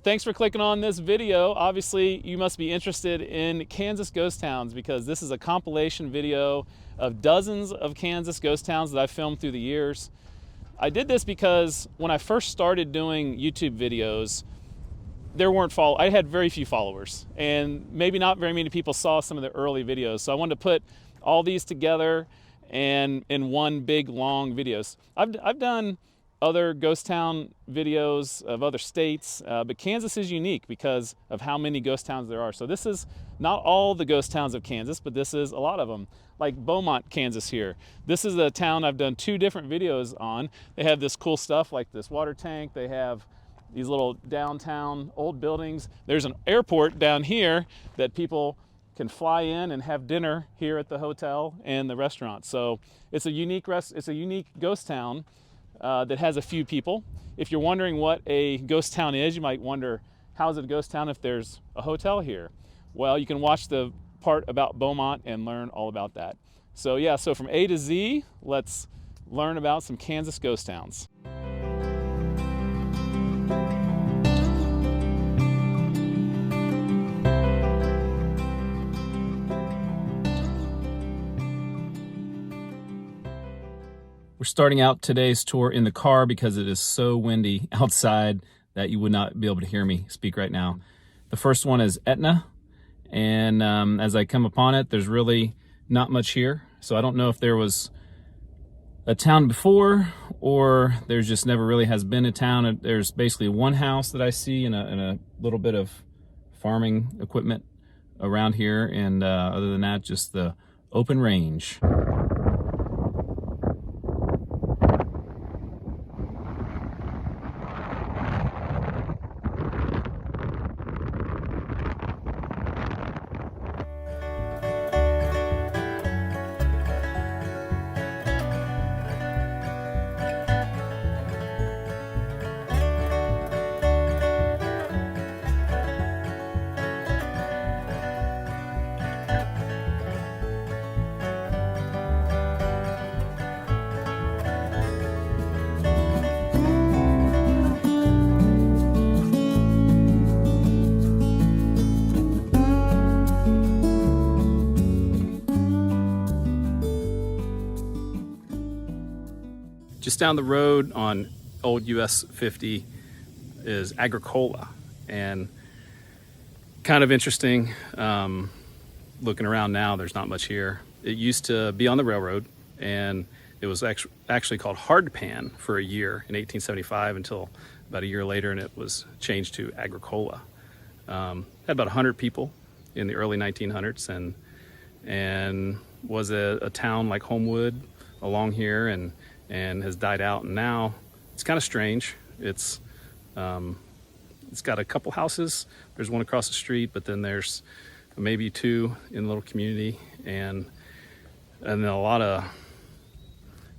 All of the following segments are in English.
thanks for clicking on this video. Obviously, you must be interested in Kansas ghost towns because this is a compilation video of dozens of Kansas ghost towns that I've filmed through the years. I did this because when I first started doing YouTube videos, I had very few followers, and maybe not very many people saw some of the early videos. So I wanted to put all these together and in one big long videos. I've done other ghost town videos of other states, but Kansas is unique because of how many ghost towns there are. So this is not all the ghost towns of Kansas, but this is a lot of them. Like Beaumont, Kansas here. This is a town I've done 2 different videos on. They have this cool stuff like this water tank. They have these little downtown old buildings. There's an airport down here that people can fly in and have dinner here at the hotel and the restaurant. So it's a unique ghost town that has a few people. If you're wondering what a ghost town is, you might wonder, how is it a ghost town if there's a hotel here? Well, you can watch the part about Beaumont and learn all about that. So yeah, so from A to Z, let's learn about some Kansas ghost towns. We're starting out today's tour in the car because it is so windy outside that you would not be able to hear me speak right now. The first one is Aetna, and as I come upon it, there's really not much here. So I don't know if there was a town before or there's just never really has been a town. There's basically one house that I see and a little bit of farming equipment around here, and other than that, just the open range. Just down the road on old US 50 is Agricola, and kind of interesting. Looking around now, there's not much here. It used to be on the railroad, and it was actually called Hardpan for a year in 1875 until about a year later, and it was changed to Agricola. Had about 100 people in the early 1900s, and was a town like Homewood along here, and has died out, and now it's kind of strange. It's got a couple houses. There's one across the street, but then there's maybe 2 in the little community, and then a lot of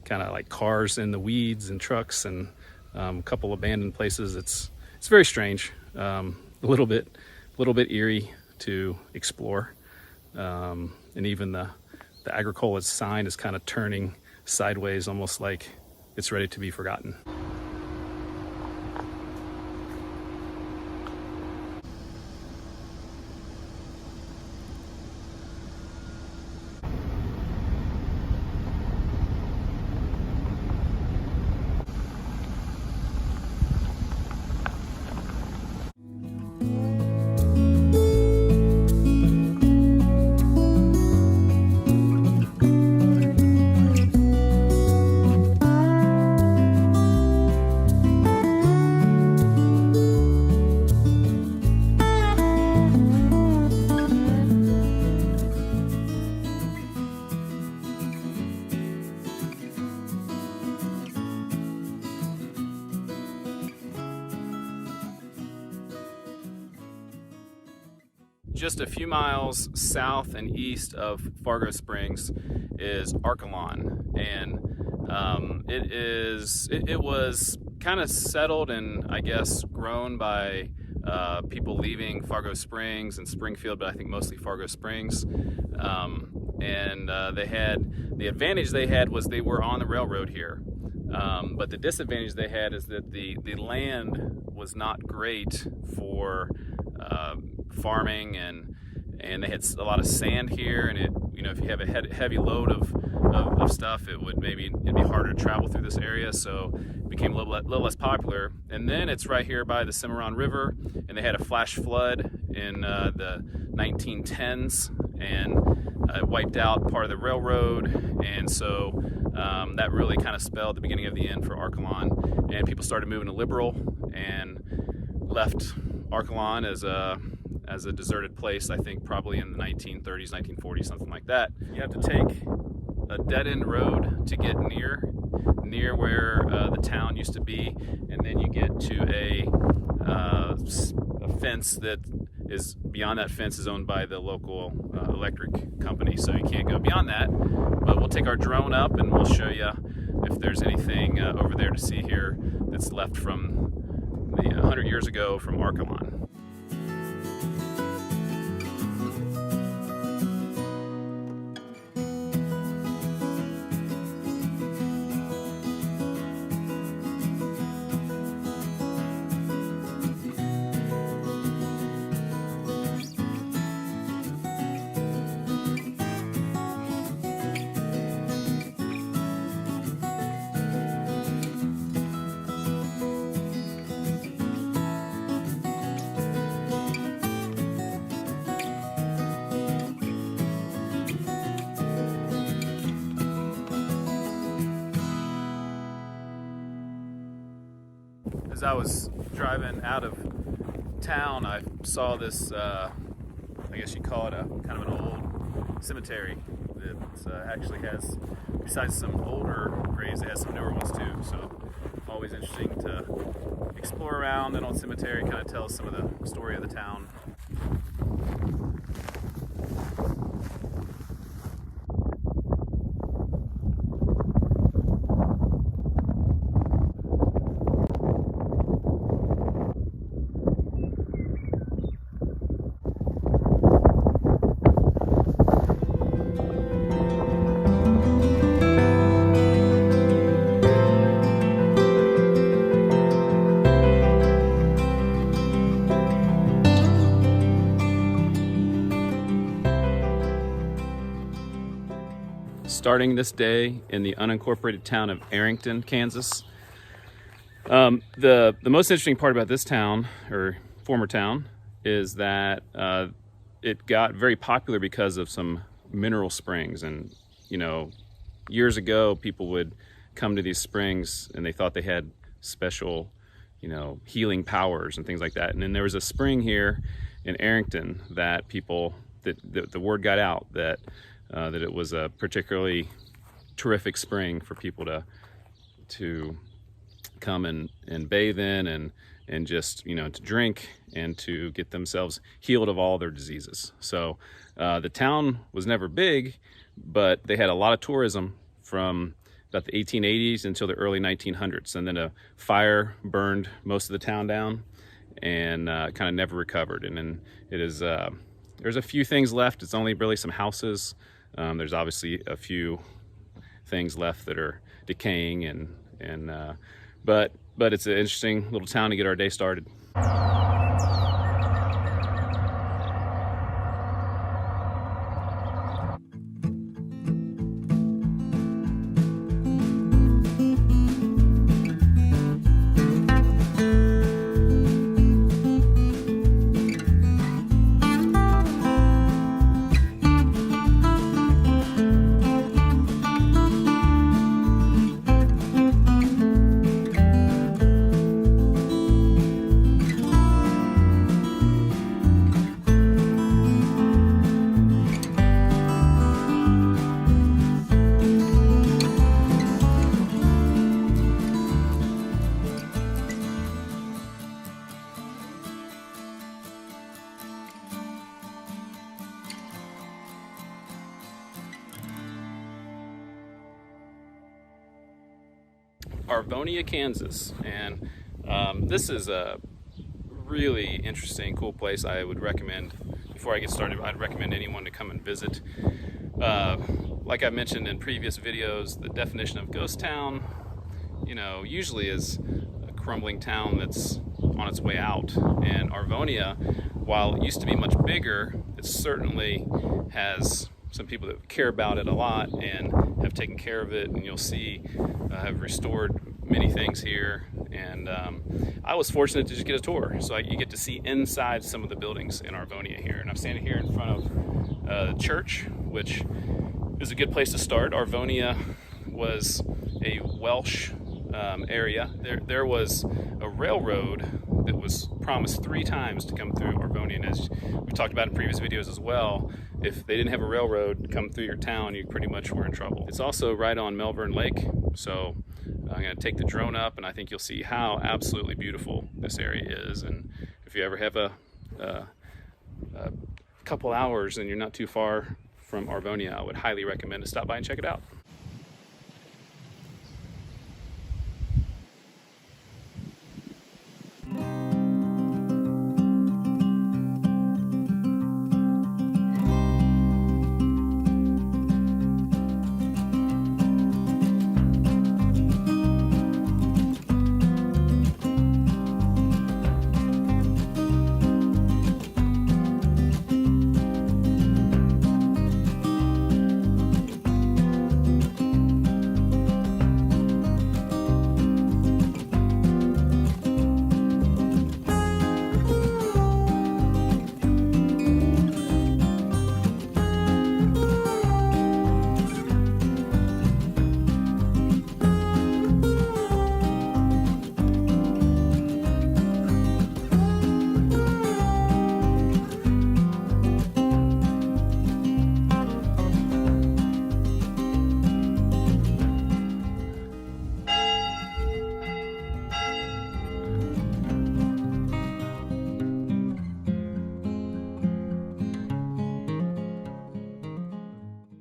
kind of like cars in the weeds and trucks, and a couple abandoned places. It's very strange, a little bit eerie to explore, and even the Agricola sign is kind of turning sideways, almost like it's ready to be forgotten. Just a few miles south and east of Fargo Springs is Arkalon, and it was kind of settled and I guess grown by people leaving Fargo Springs and Springfield, but I think mostly Fargo Springs. They had the advantage they had was they were on the railroad here, but the disadvantage they had is that the land was not great for farming, and they had a lot of sand here, and if you have a heavy load of stuff, it'd be harder to travel through this area, so it became a little less popular. And then it's right here by the Cimarron River, and they had a flash flood in the 1910s, and it wiped out part of the railroad, and so that really kind of spelled the beginning of the end for Arkalon, and people started moving to Liberal and left Arkalon as a deserted place, I think probably in the 1930s, 1940s, something like that. You have to take a dead-end road to get near where the town used to be, and then you get to a fence that is beyond. That fence is owned by the local electric company, so you can't go beyond that. But we'll take our drone up and we'll show you if there's anything over there to see here that's left from the 100 years ago from Arkalon. As I was driving out of town, I saw this, I guess you call it a kind of an old cemetery that actually has, besides some older graves, it has some newer ones too. So always interesting to explore around an old cemetery, kind of tells some of the story of the town. Starting this day in the unincorporated town of Arrington, Kansas. The most interesting part about this town, or former town, is that it got very popular because of some mineral springs. And, years ago, people would come to these springs and they thought they had special, healing powers and things like that. And then there was a spring here in Arrington that the word got out that it was a particularly terrific spring for people to come and bathe in and just, to drink and to get themselves healed of all their diseases. So the town was never big, but they had a lot of tourism from about the 1880s until the early 1900s. And then a fire burned most of the town down and kind of never recovered. And then there's a few things left. It's only really some houses. There's obviously a few things left that are decaying, but it's an interesting little town to get our day started. Arvonia, Kansas, and this is a really interesting, cool place. I would recommend, before I get started, I'd recommend anyone to come and visit. Like I mentioned in previous videos, the definition of ghost town, usually is a crumbling town that's on its way out. And Arvonia, while it used to be much bigger, it certainly has some people that care about it a lot and have taken care of it, and you'll see have restored many things here. And I was fortunate to just get a tour, so you get to see inside some of the buildings in Arvonia here. And I'm standing here in front of the church, which is a good place to start. Arvonia was a Welsh area. There was a railroad that was promised 3 times to come through Arvonia, and as we talked about in previous videos as well, if they didn't have a railroad come through your town, you pretty much were in trouble. It's also right on Melbourne Lake, so I'm going to take the drone up, and I think you'll see how absolutely beautiful this area is. And if you ever have a couple hours and you're not too far from Arvonia, I would highly recommend to stop by and check it out.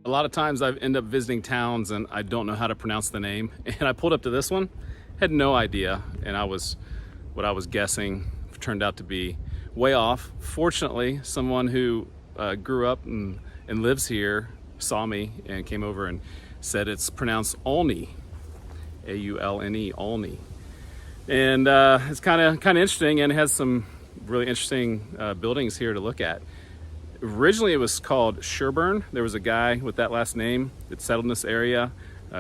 A lot of times I end up visiting towns and I don't know how to pronounce the name. And I pulled up to this one, had no idea. And what I was guessing turned out to be way off. Fortunately, someone who grew up and lives here saw me and came over and said it's pronounced Aulne, A-U-L-N-E, Aulne. And it's kind of interesting, and it has some really interesting buildings here to look at. Originally it was called Sherburne. There was a guy with that last name that settled in this area,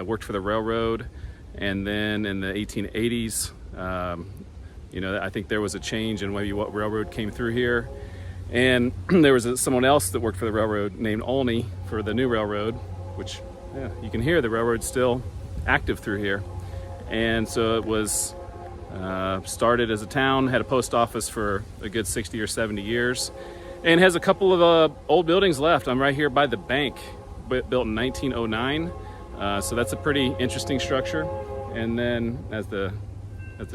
worked for the railroad, and then in the 1880s, I think there was a change in maybe what railroad came through here, and there was someone else that worked for the railroad named Aulne for the new railroad, which you can hear the railroad's still active through here. And so it was started as a town, had a post office for a good 60 or 70 years, and has a couple of old buildings left. I'm right here by the bank, built in 1909. So that's a pretty interesting structure. And then as the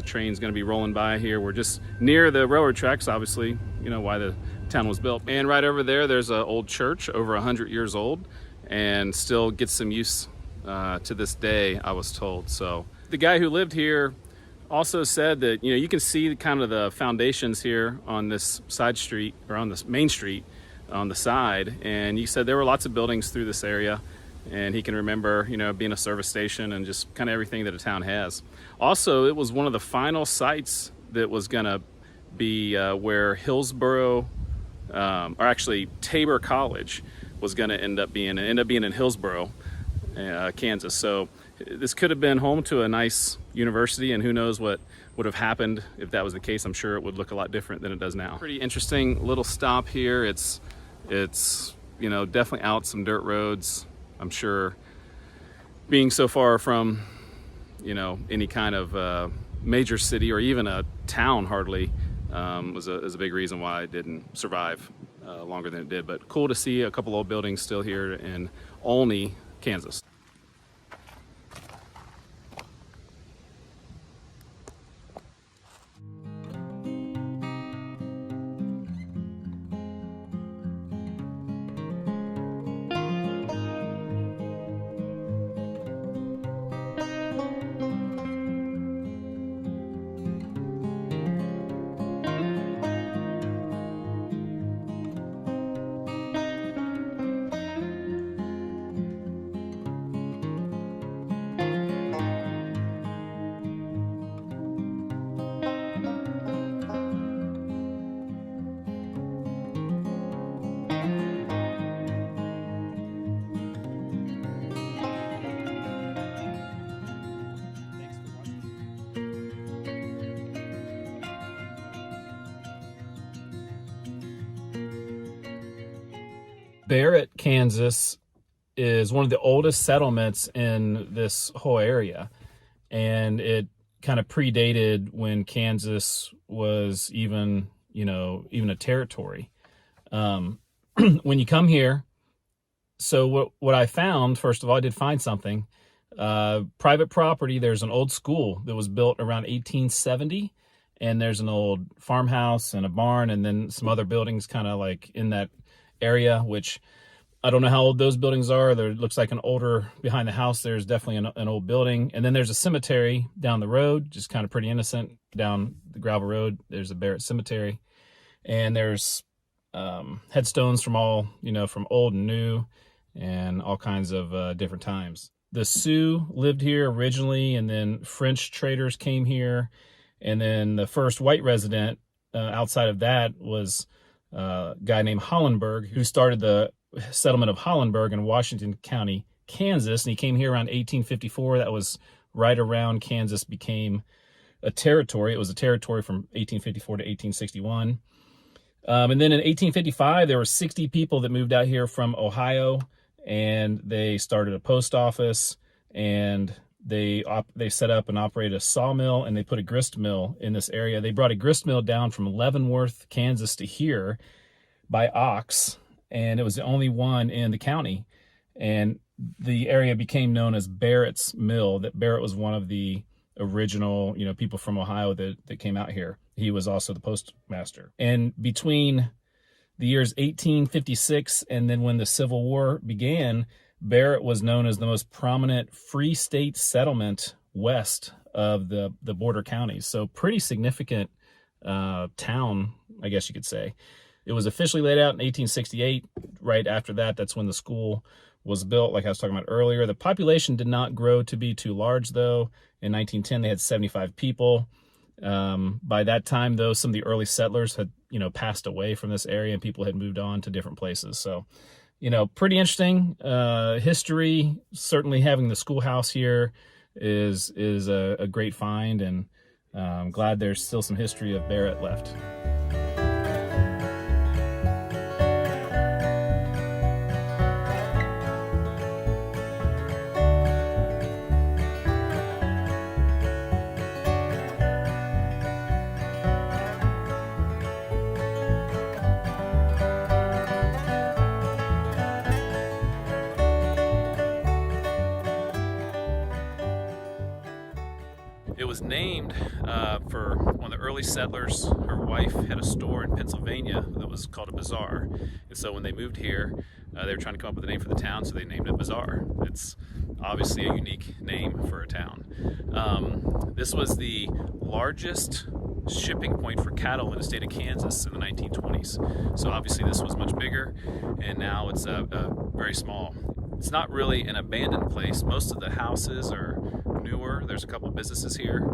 train's going to be rolling by here, we're just near the railroad tracks, obviously, why the town was built. And right over there, there's an old church, over 100 years old, and still gets some use to this day, I was told. So the guy who lived here also said that, you can see kind of the foundations here on this side street, or on this main street on the side. And he said there were lots of buildings through this area, and he can remember, being a service station and just kind of everything that a town has. Also, it was one of the final sites that was going to be where Hillsborough, or actually Tabor College was going to end up being in Hillsborough, Kansas. So this could have been home to a nice university, and who knows what would have happened if that was the case. I'm sure it would look a lot different than it does now. Pretty interesting little stop here. It's definitely out some dirt roads. I'm sure being so far from any kind of major city or even a town hardly was a big reason why it didn't survive longer than it did. But cool to see a couple old buildings still here in Aulne, Kansas. Barrett, Kansas is one of the oldest settlements in this whole area. And it kind of predated when Kansas was even a territory. When you come here, so what I found, first of all, I did find something. Private property, there's an old school that was built around 1870, and there's an old farmhouse and a barn, and then some other buildings kind of like in that area, which I don't know how old those buildings are. There looks like an older, behind the house, there's definitely an old building. And then there's a cemetery down the road, just kind of pretty innocent, down the gravel road. There's a Barrett cemetery. And there's headstones from from old and new and all kinds of different times. The Sioux lived here originally, and then French traders came here. And then the first white resident outside of that was a guy named Hollenberg, who started the settlement of Hollenberg in Washington County, Kansas. And he came here around 1854. That was right around Kansas became a territory. It was a territory from 1854 to 1861. And then in 1855, there were 60 people that moved out here from Ohio, and they started a post office, and they set up and operated a sawmill, and they put a grist mill in this area. They brought a grist mill down from Leavenworth, Kansas to here by ox, and it was the only one in the county. And the area became known as Barrett's Mill. That Barrett was one of the original, people from Ohio that came out here. He was also the postmaster. And between the years 1856 and then when the Civil War began, Barrett was known as the most prominent free state settlement west of the border counties. So pretty significant town, I guess you could say. It was officially laid out in 1868. Right after that, that's when the school was built, like I was talking about earlier. The population did not grow to be too large, though. In 1910, they had 75 people. By that time, though, some of the early settlers had, passed away from this area, and people had moved on to different places. So, pretty interesting history. Certainly having the schoolhouse here is a great find, and I'm glad there's still some history of Barrett left. It was named for one of the early settlers. Her wife had a store in Pennsylvania that was called a Bazaar. And so when they moved here, they were trying to come up with a name for the town, so they named it Bazaar. It's obviously a unique name for a town. This was the largest shipping point for cattle in the state of Kansas in the 1920s. So obviously this was much bigger, and now it's very small. It's not really an abandoned place. Most of the houses are newer. There's a couple of businesses here,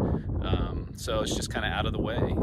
so it's just kind of out of the way.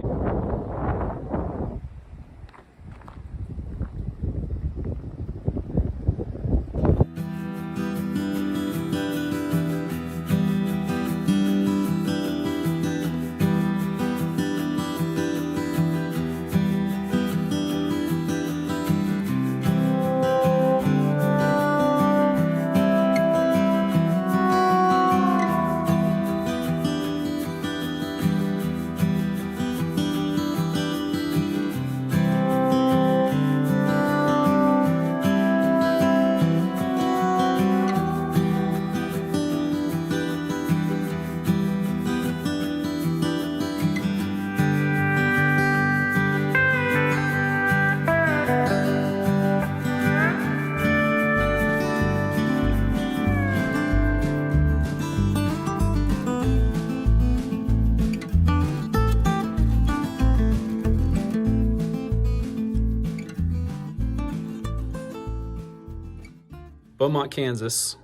Beaumont, Kansas,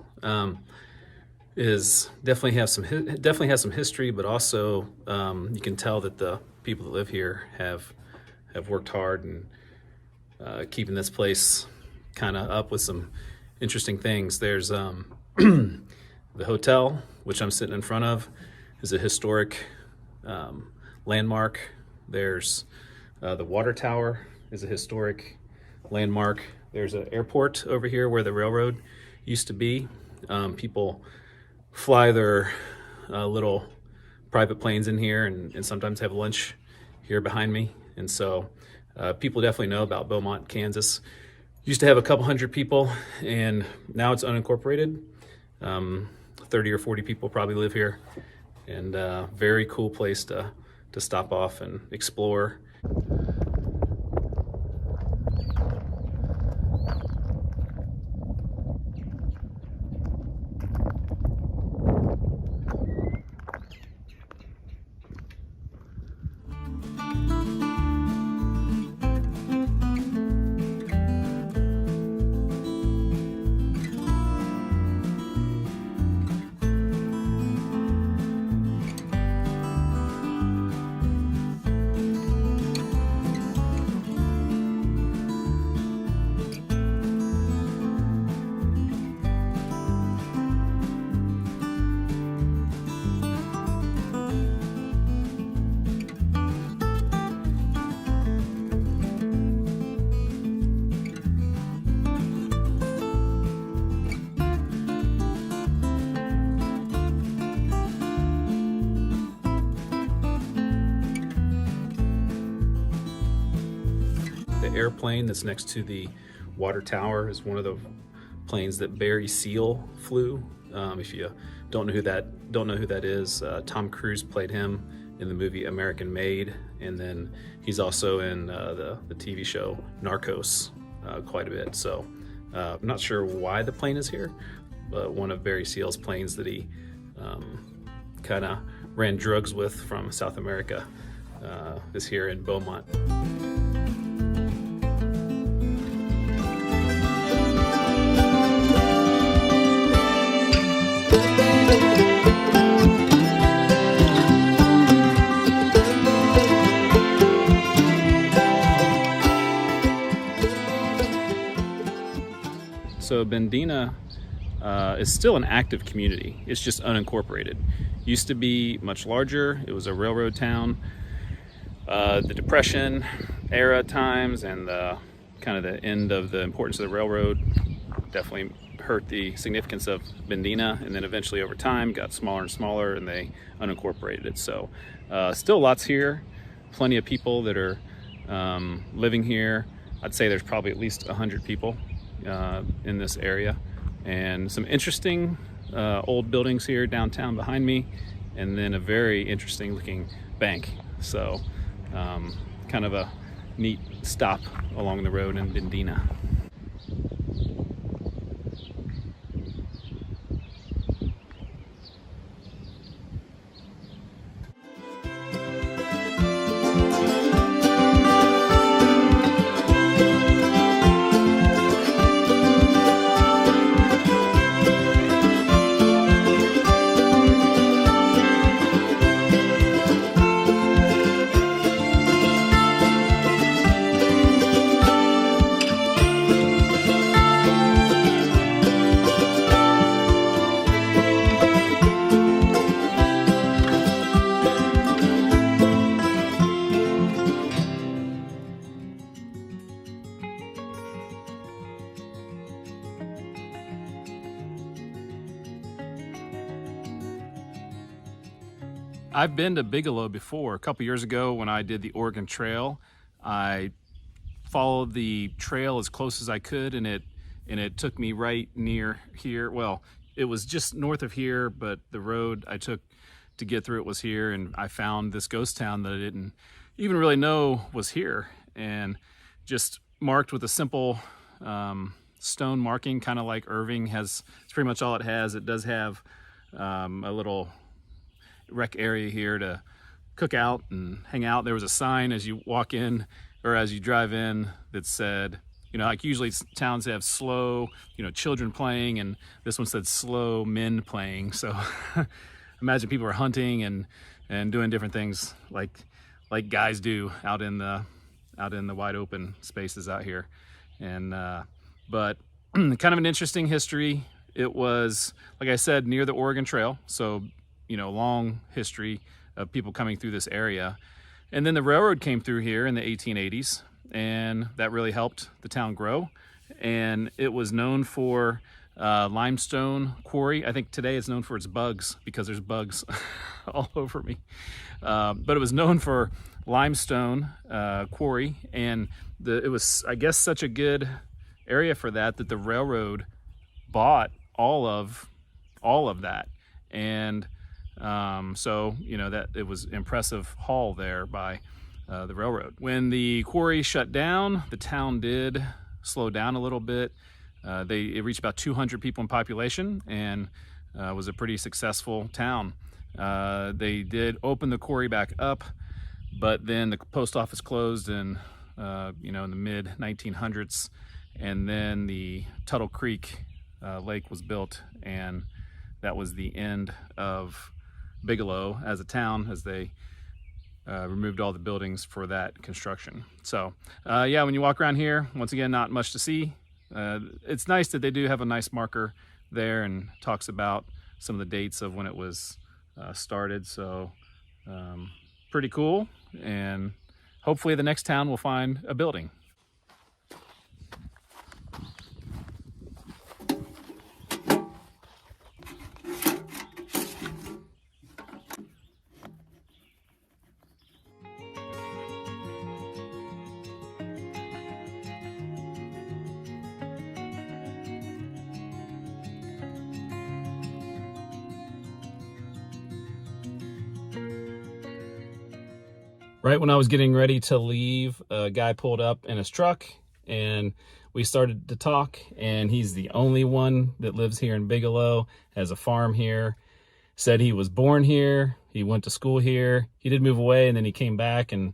is definitely has some history, but also you can tell that the people that live here have worked hard and keeping this place kind of up with some interesting things. There's the hotel, which I'm sitting in front of, is a historic landmark. There's the water tower is a historic landmark. There's an airport over here where the railroad used to be. People fly their little private planes in here and sometimes have lunch here behind me. And so people definitely know about Beaumont, Kansas. Used to have a couple hundred people, and now it's unincorporated. 30 or 40 people probably live here, and very cool place to stop off and explore. The airplane that's next to the water tower is one of the planes that Barry Seal flew. If you don't know who that is, Tom Cruise played him in the movie American Made, and then he's also in the TV show Narcos quite a bit. So I'm not sure why the plane is here, but one of Barry Seal's planes that he kind of ran drugs with from South America is here in Beaumont. So Bendena is still an active community. It's just unincorporated. Used to be much larger. It was a railroad town. The Depression era times and kind of the end of the importance of the railroad definitely hurt the significance of Bendena, and then eventually over time got smaller and smaller and they unincorporated it. So still lots here, plenty of people that are living here. I'd say there's probably at least 100 people in this area, and some interesting old buildings here downtown behind me, and then a very interesting looking bank. So kind of a neat stop along the road in Bendena. I've been to Bigelow before. A couple years ago when I did the Oregon Trail, I followed the trail as close as I could, and it took me right near here. Well, it was just north of here, but the road I took to get through it was here, and I found this ghost town that I didn't even really know was here, and just marked with a simple stone marking, kind of like Irving has. It's pretty much all it has. It does have a little rec area here to cook out and hang out. There was a sign as you walk in or as you drive in that said, you know, like usually towns have slow, you know, children playing, and this one said slow men playing. So imagine people are hunting and doing different things like guys do out in the wide open spaces out here. And but kind of an interesting history. It was, like I said, near the Oregon Trail, so you know, long history of people coming through this area. And then the railroad came through here in the 1880s, and that really helped the town grow. And it was known for limestone quarry. I think today it's known for its bugs, because there's bugs all over me. But it was known for limestone quarry, and it was, I guess, such a good area for that the railroad bought all of that. And so, you know, that it was impressive haul there by the railroad. When the quarry shut down, the town did slow down a little bit. It reached about 200 people in population, and was a pretty successful town. They did open the quarry back up, but then the post office closed in in the mid 1900s, and then the Tuttle Creek lake was built, and that was the end of Bigelow as a town, as they removed all the buildings for that construction. So yeah, when you walk around here, once again, not much to see. It's nice that they do have a nice marker there and talks about some of the dates of when it was started. So pretty cool, and hopefully the next town will find a building. Right when I was getting ready to leave, a guy pulled up in his truck, and we started to talk, and he's the only one that lives here in Bigelow, has a farm here, said he was born here, he went to school here, he did move away, and then he came back, and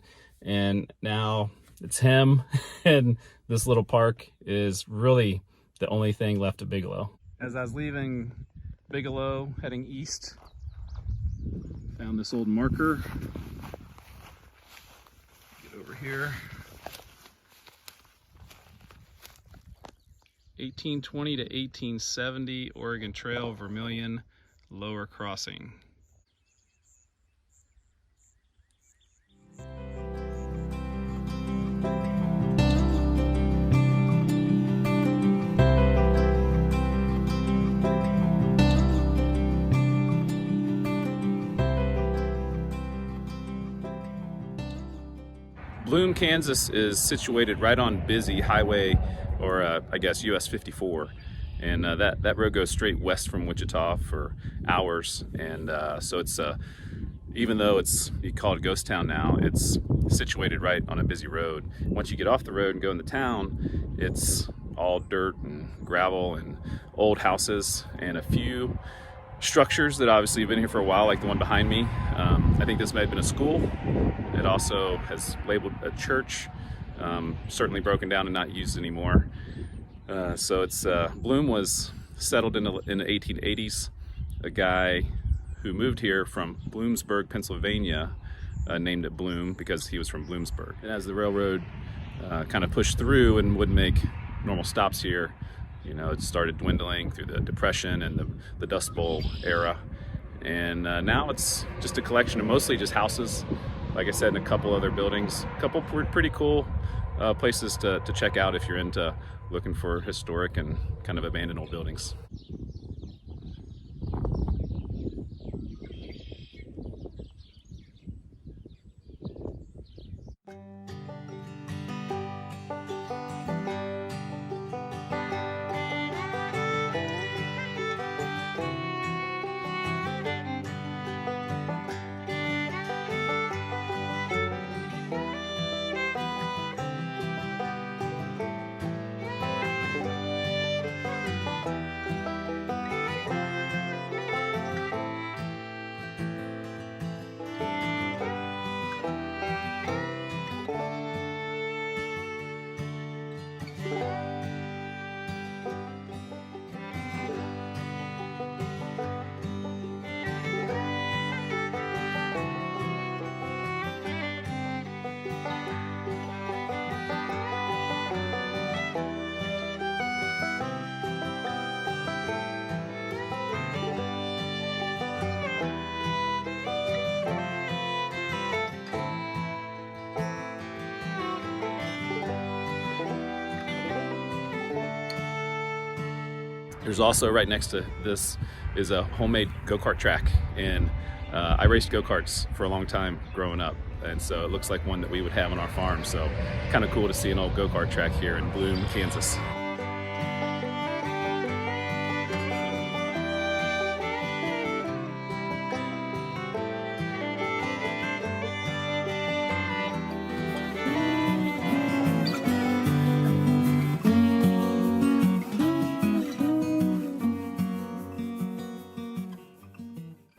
now it's him, and this little park is really the only thing left of Bigelow. As I was leaving Bigelow, heading east, found this old marker. Here, 1820 to 1870, Oregon Trail, Vermilion, Lower Crossing. Bloom, Kansas is situated right on busy highway, or I guess US 54, and that road goes straight west from Wichita for hours. And so it's even though you call it a ghost town now, it's situated right on a busy road. Once you get off the road and go in the town, it's all dirt and gravel and old houses and a few structures that obviously have been here for a while, like the one behind me. I think this may have been a school. It also has labeled a church, certainly broken down and not used anymore. So it's Bloom was settled in the 1880s. A guy who moved here from Bloomsburg, Pennsylvania, named it Bloom because he was from Bloomsburg. And as the railroad kind of pushed through and would make normal stops here, you know, it started dwindling through the Depression and the Dust Bowl era. And now it's just a collection of mostly just houses, like I said, and a couple other buildings. A couple pretty cool places to check out if you're into looking for historic and kind of abandoned old buildings. There's also right next to this is a homemade go-kart track, and I raced go-karts for a long time growing up, and so it looks like one that we would have on our farm. So kind of cool to see an old go-kart track here in Bloom, Kansas.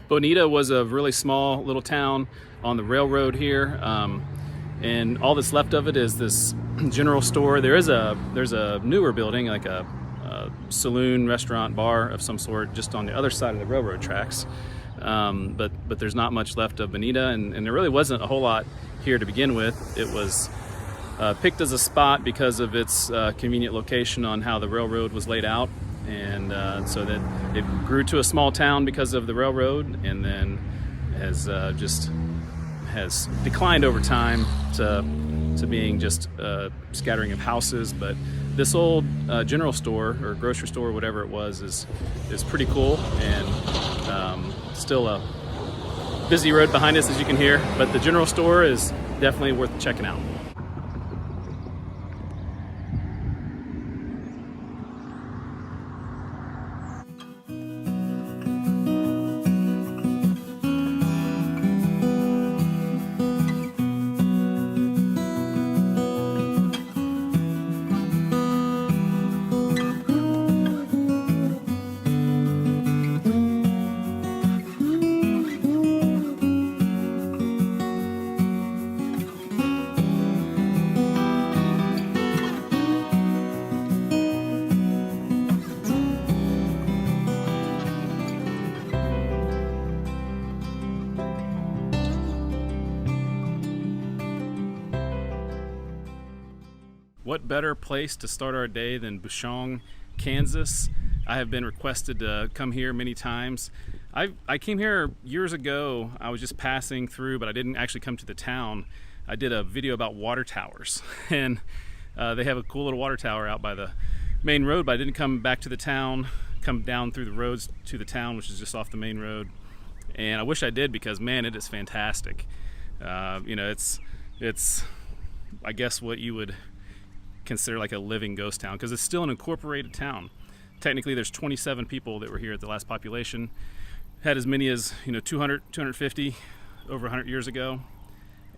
Bonita was a really small little town on the railroad here, and all that's left of it is this general store. There's a newer building, like a saloon, restaurant, bar of some sort, just on the other side of the railroad tracks. But there's not much left of Bonita, and there really wasn't a whole lot here to begin with. It was picked as a spot because of its convenient location on how the railroad was laid out. And so that it grew to a small town because of the railroad, and then has declined over time to being just a scattering of houses. But this old general store or grocery store, whatever it was, is pretty cool, and still a busy road behind us, as you can hear. But the general store is definitely worth checking out. What better place to start our day than Bushong, Kansas? I have been requested to come here many times. I came here years ago. I was just passing through, but I didn't actually come to the town. I did a video about water towers, and they have a cool little water tower out by the main road, but I didn't come back to the town, come down through the roads to the town, which is just off the main road. And I wish I did, because man, it is fantastic. You know, it's I guess what you would consider like a living ghost town, because it's still an incorporated town. Technically there's 27 people that were here at the last population. Had as many as 200, 250 over 100 years ago,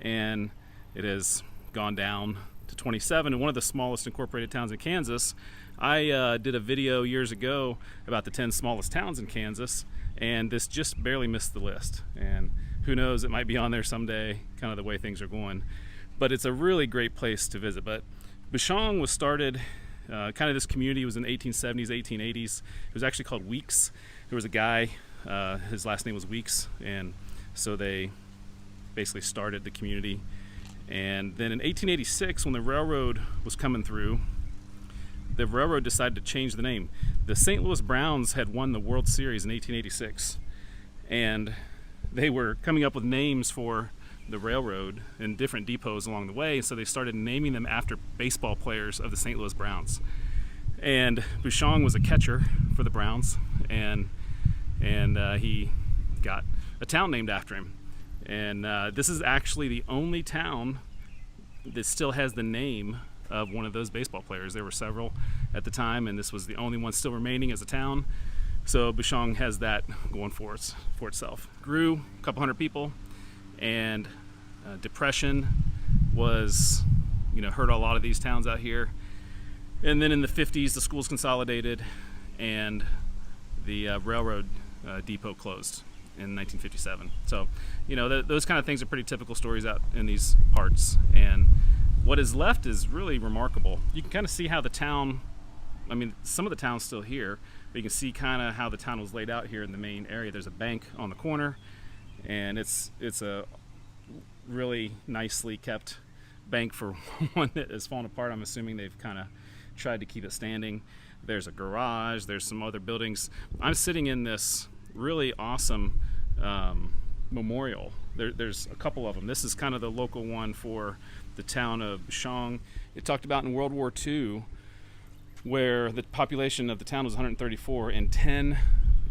and it has gone down to 27, and one of the smallest incorporated towns in Kansas. I did a video years ago about the 10 smallest towns in Kansas, and this just barely missed the list, and who knows, it might be on there someday, kind of the way things are going. But it's a really great place to visit. But Bushong was started, kind of this community was in the 1870s, 1880s. It was actually called Weeks. There was a guy, his last name was Weeks, and so they basically started the community. And then in 1886, when the railroad was coming through, the railroad decided to change the name. The St. Louis Browns had won the World Series in 1886, and they were coming up with names for the railroad and different depots along the way, so they started naming them after baseball players of the St. Louis Browns. And Bushong was a catcher for the Browns, and he got a town named after him. And this is actually the only town that still has the name of one of those baseball players. There were several at the time, and this was the only one still remaining as a town. So Bushong has that going for itself. Grew a couple hundred people, and depression was, hurt a lot of these towns out here. And then in the 50s, the schools consolidated, and the railroad depot closed in 1957. So, those kind of things are pretty typical stories out in these parts. And what is left is really remarkable. You can kind of see how the town, some of the town's still here, but you can see kind of how the town was laid out here in the main area. There's a bank on the corner, and it's a really nicely kept bank for one that has fallen apart. I'm assuming they've kind of tried to keep it standing. There's a garage, there's some other buildings. I'm sitting in this really awesome memorial. There's a couple of them. This is kind of the local one for the town of Bushong. It talked about in World War II where the population of the town was 134 and 10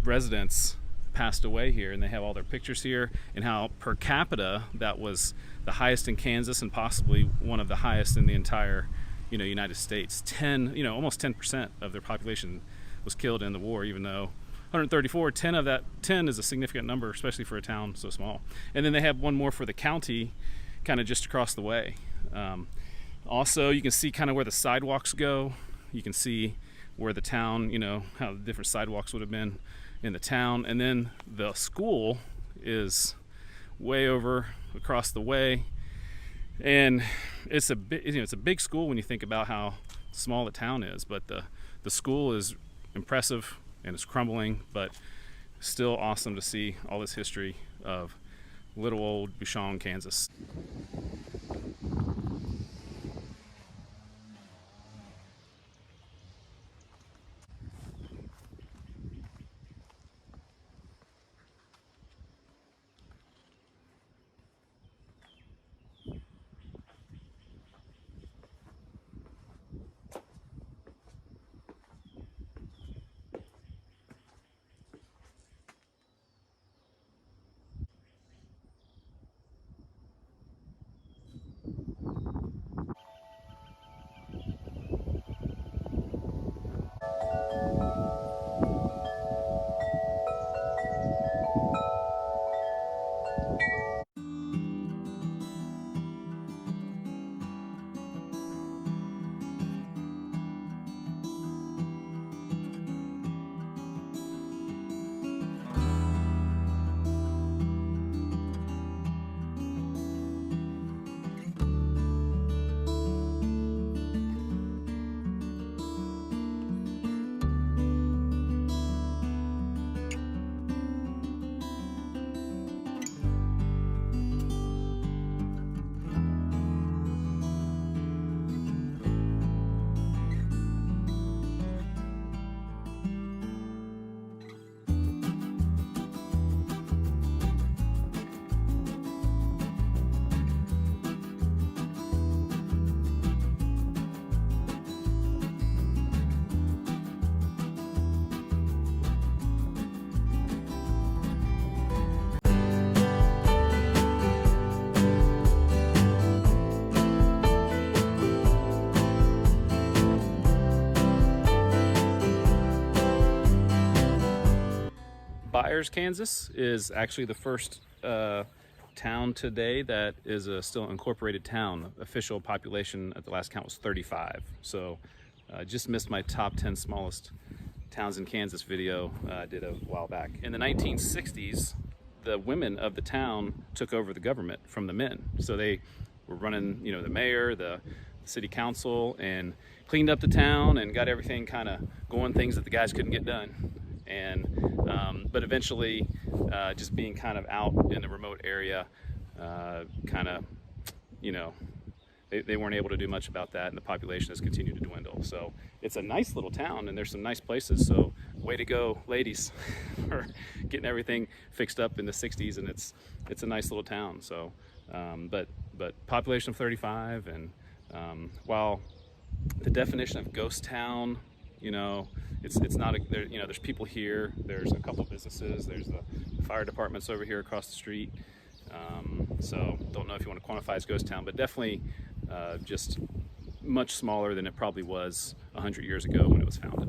residents passed away here, and they have all their pictures here, and how per capita that was the highest in Kansas and possibly one of the highest in the entire United States. 10, almost 10% of their population was killed in the war, even though 134, 10 of that, 10 is a significant number, especially for a town so small. And then they have one more for the county, kind of just across the way. Also, you can see kind of where the sidewalks go. You can see where the town, how the different sidewalks would have been in the town. And then the school is way over across the way. And it's a big school when you think about how small the town is, but the school is impressive and it's crumbling, but still awesome to see all this history of little old Bushong, Kansas. Byers, Kansas is actually the first town today that is a still incorporated town. Official population at the last count was 35. So just missed my top 10 smallest towns in Kansas video I did a while back. In the 1960s, the women of the town took over the government from the men. So they were running, the mayor, the city council, and cleaned up the town and got everything kind of going, things that the guys couldn't get done. And but eventually, just being kind of out in the remote area, they weren't able to do much about that, and the population has continued to dwindle. So it's a nice little town, and there's some nice places. So way to go, ladies, for getting everything fixed up in the 60s, and it's a nice little town. So, but population of 35, and while the definition of ghost town, it's not there's people here, there's a couple businesses, there's the fire departments over here across the street. So don't know if you want to quantify as ghost town, but definitely just much smaller than it probably was 100 years ago when it was founded.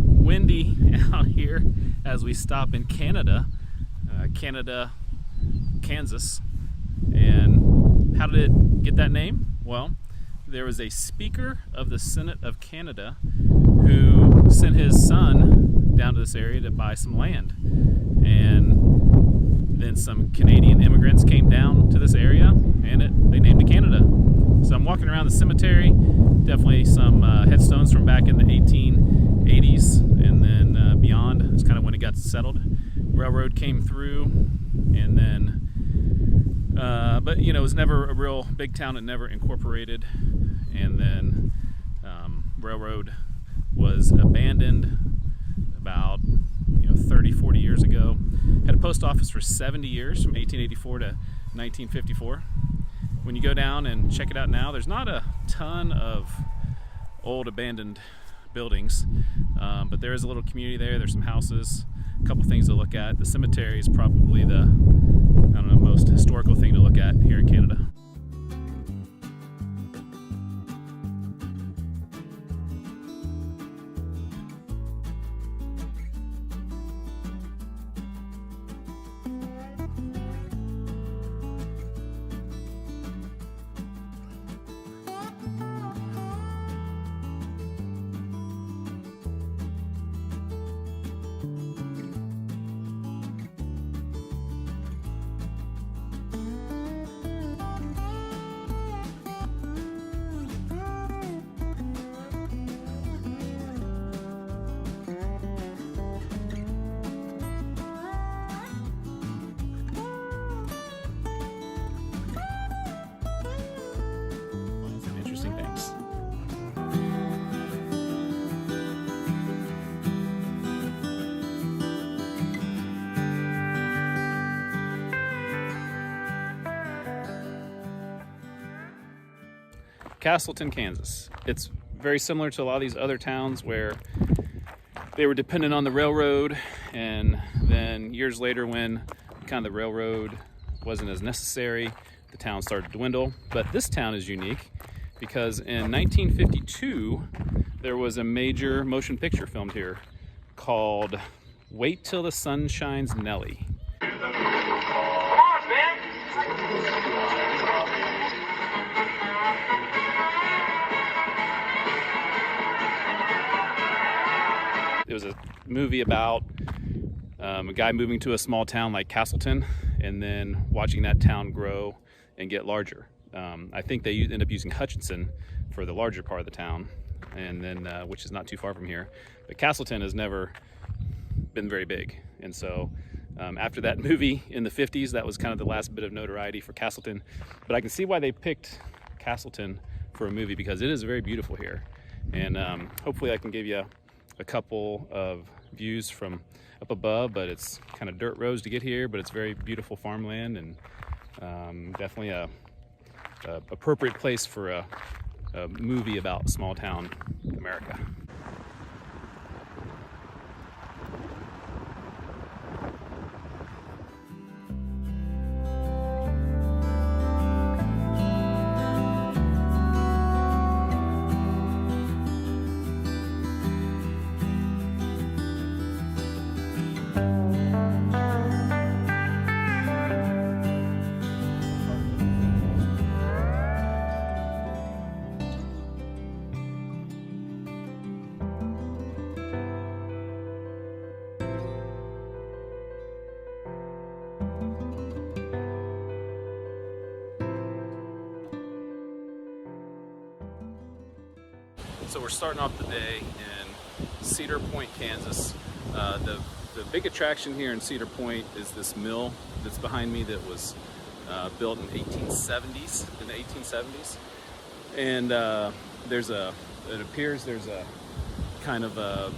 Windy out here as we stop in Kansas, and How did it get that name? Well, there was a Speaker of the Senate of Canada who sent his son down to this area to buy some land. And then some Canadian immigrants came down to this area and they named it Canada. So I'm walking around the cemetery, definitely some headstones from back in the 1880s and then beyond. It's kind of when it got settled. Railroad came through, and then, but you know, it was never a real big town. It never incorporated, and then railroad was abandoned about 30, 40 years ago. Had a post office for 70 years, from 1884 to 1954. When you go down and check it out now, there's not a ton of old abandoned buildings, but there is a little community there. There's some houses, a couple things to look at. The cemetery is probably the, most historical thing to look at here in Canada. Castleton, Kansas. It's very similar to a lot of these other towns where they were dependent on the railroad, and then years later when kind of the railroad wasn't as necessary, the town started to dwindle. But this town is unique because in 1952 there was a major motion picture filmed here called Wait Till the Sun Shines Nellie. It was a movie about a guy moving to a small town like Castleton and then watching that town grow and get larger. I think they end up using Hutchinson for the larger part of the town, and then which is not too far from here. But Castleton has never been very big, and so after that movie in the 50s, that was kind of the last bit of notoriety for Castleton. But I can see why they picked Castleton for a movie, because it is very beautiful here, and hopefully I can give you a couple of views from up above, but it's kind of dirt roads to get here, but it's very beautiful farmland, and definitely a appropriate place for a movie about small town America. So we're starting off the day in Cedar Point, Kansas. The big attraction here in Cedar Point is this mill that's behind me that was built in the 1870s. And it appears there's a kind of a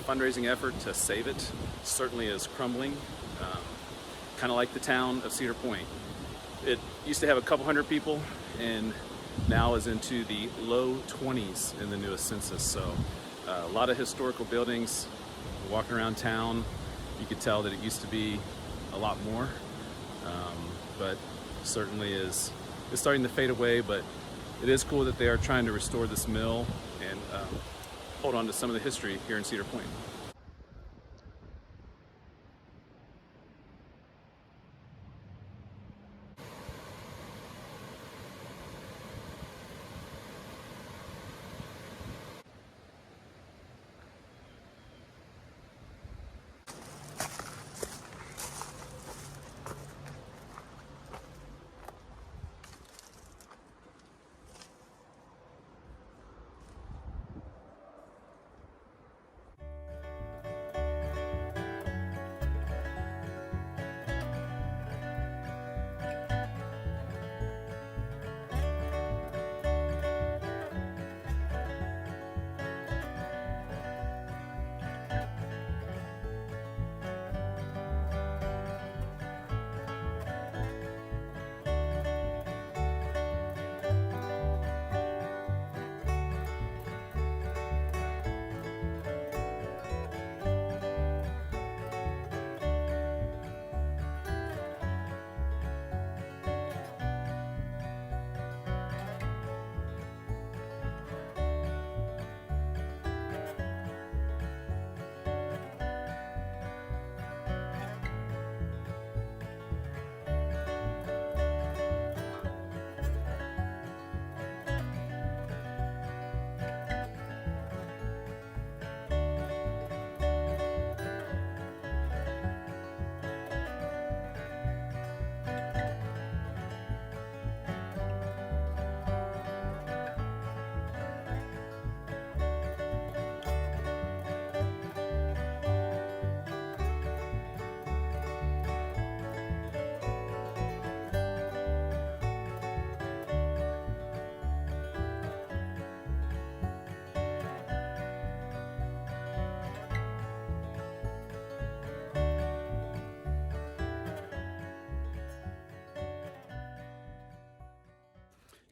fundraising effort to save it. It certainly is crumbling, kind of like the town of Cedar Point. It used to have a couple hundred people, and now is into the low 20s in the newest census. So a lot of historical buildings. Walking around town, you could tell that it used to be a lot more, but certainly is starting to fade away. But it is cool that they are trying to restore this mill and hold on to some of the history here in Cedar Point.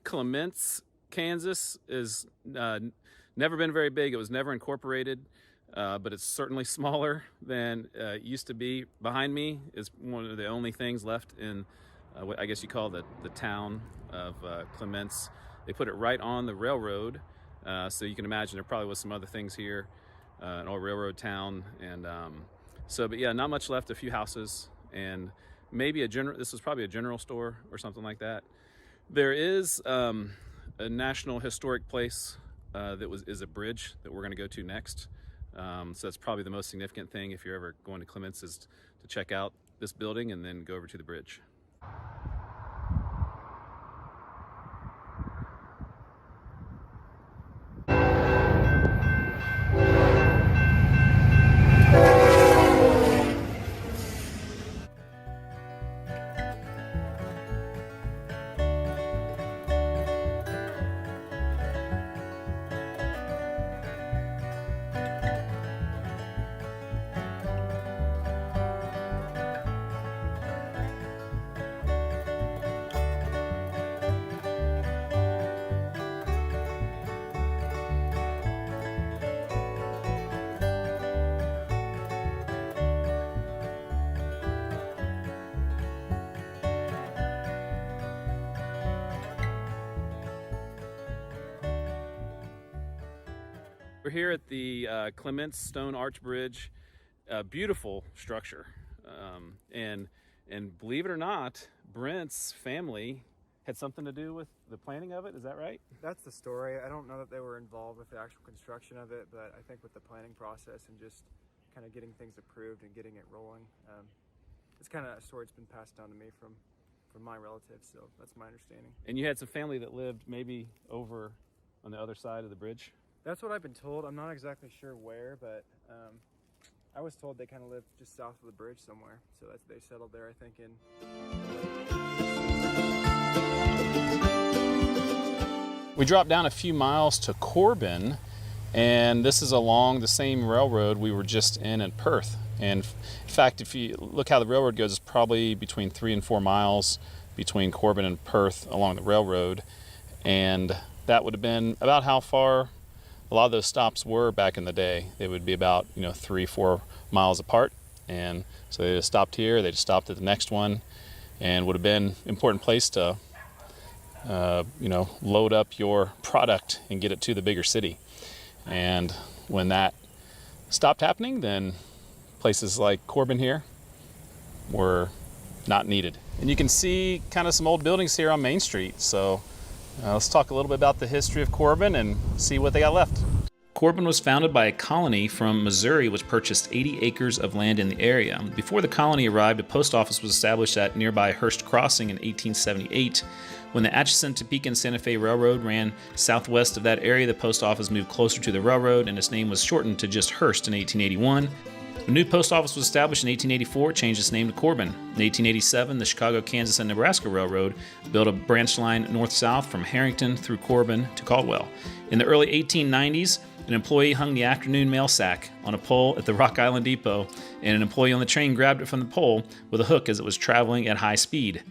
Clements, Kansas is never been very big. It was never incorporated, but it's certainly smaller than it used to be. Behind me is one of the only things left in what I guess you call the town of Clements. They put it right on the railroad, so you can imagine there probably was some other things here, an old railroad town, and but yeah, not much left. A few houses and maybe this was probably a general store or something like that. There is a national historic place that is a bridge that we're going to go to next. So that's probably the most significant thing if you're ever going to Clements, is to check out this building and then go over to the bridge. We're here at the Clements Stone Arch Bridge, a beautiful structure, and believe it or not, Brent's family had something to do with the planning of it. Is that right? That's the story. I don't know that they were involved with the actual construction of it, but I think with the planning process and just kind of getting things approved and getting it rolling, it's kind of a story that's been passed down to me from my relatives, so that's my understanding. And you had some family that lived maybe over on the other side of the bridge? That's what I've been told. I'm not exactly sure where, but I was told they kind of lived just south of the bridge somewhere. So they settled there, I think, in... We dropped down a few miles to Corbin, and this is along the same railroad we were just in Perth. And in fact, if you look how the railroad goes, it's probably between 3 and 4 miles between Corbin and Perth along the railroad. And that would have been about how far a lot of those stops were back in the day. They would be about 3-4 miles apart, and so they just stopped here, they just stopped at the next one, and would have been an important place to load up your product and get it to the bigger city. And when that stopped happening, then places like Corbin here were not needed. And you can see kind of some old buildings here on Main Street, so let's talk a little bit about the history of Corbin and see what they got left. Corbin was founded by a colony from Missouri which purchased 80 acres of land in the area. Before the colony arrived, a post office was established at nearby Hearst Crossing in 1878. When the Atchison, Topeka, and Santa Fe Railroad ran southwest of that area, the post office moved closer to the railroad and its name was shortened to just Hearst in 1881. A new post office was established in 1884, changed its name to Corbin. In 1887, the Chicago, Kansas, and Nebraska Railroad built a branch line north-south from Harrington through Corbin to Caldwell. In the early 1890s, an employee hung the afternoon mail sack on a pole at the Rock Island Depot, and an employee on the train grabbed it from the pole with a hook as it was traveling at high speed.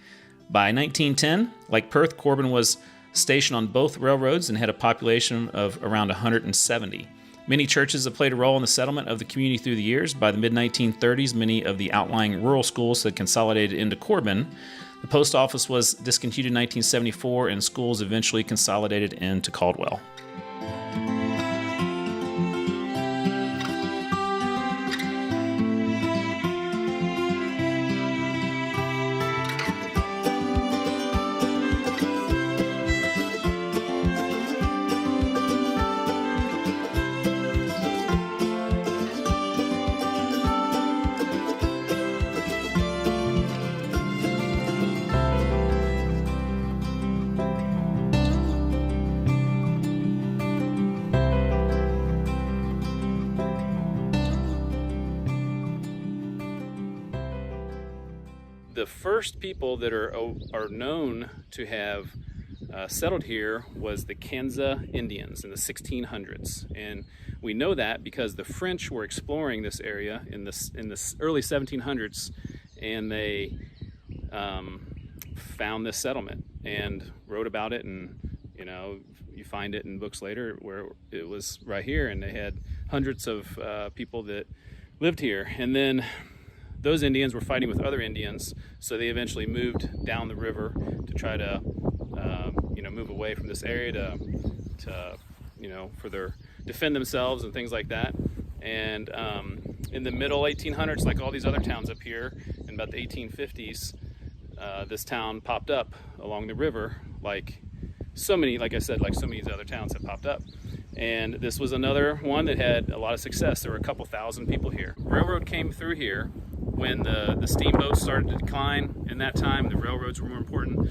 By 1910, like Perth, Corbin was stationed on both railroads and had a population of around 170. Many churches have played a role in the settlement of the community through the years. By the mid-1930s, many of the outlying rural schools had consolidated into Corbin. The post office was discontinued in 1974, and schools eventually consolidated into Caldwell. The first people that are known to have settled here was the Kansa Indians in the 1600s, and we know that because the French were exploring this area in the early 1700s, and they found this settlement and wrote about it, and you know, you find it in books later where it was right here, and they had hundreds of people that lived here. And then those Indians were fighting with other Indians, so they eventually moved down the river to try to you know, move away from this area to you know, defend themselves and things like that. And in the middle 1800s, like all these other towns up here, in about the 1850s, this town popped up along the river, like so many, like I said, like so many other towns have popped up. And this was another one that had a lot of success. There were a couple thousand people here. Railroad came through here when the steamboats started to decline. In that time, the railroads were more important.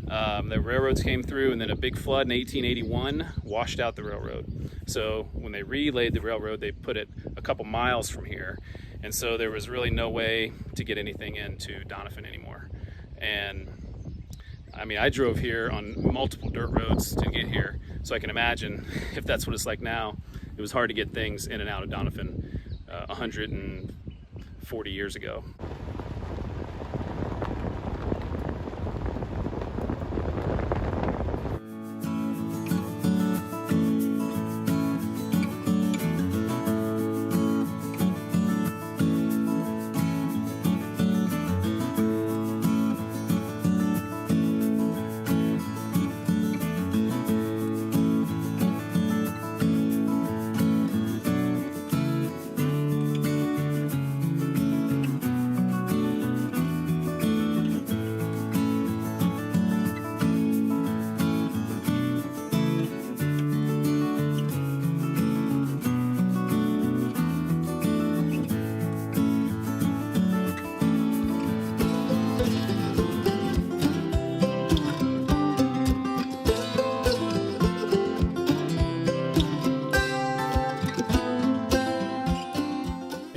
The railroads came through, and then a big flood in 1881 washed out the railroad. So when they relaid the railroad, they put it a couple miles from here. And so there was really no way to get anything into Doniphan anymore. And I mean, I drove here on multiple dirt roads to get here, so I can imagine if that's what it's like now. It was hard to get things in and out of Doniphan 140 years ago.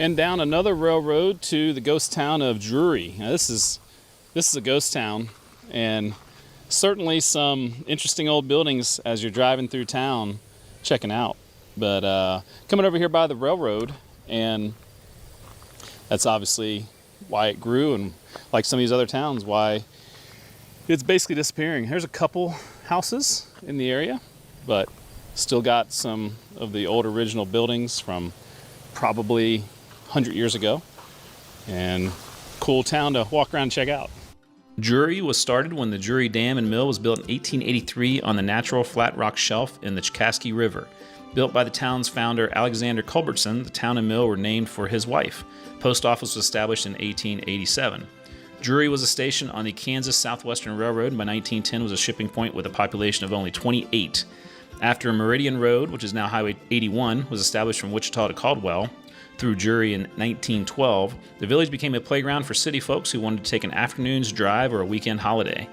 And down another railroad to the ghost town of Drury. Now this is a ghost town, and certainly some interesting old buildings as you're driving through town checking out. But coming over here by the railroad, and that's obviously why it grew, and like some of these other towns, why it's basically disappearing. Here's a couple houses in the area, but still got some of the old original buildings from probably 100 years ago, and cool town to walk around and check out. Drury was started when the Drury Dam and Mill was built in 1883 on the natural flat rock shelf in the Chikaskee River. Built by the town's founder Alexander Culbertson, the town and mill were named for his wife. Post office was established in 1887. Drury was a station on the Kansas Southwestern Railroad, and by 1910 was a shipping point with a population of only 28. After a Meridian Road, which is now Highway 81, was established from Wichita to Caldwell through Drury in 1912, the village became a playground for city folks who wanted to take an afternoon's drive or a weekend holiday.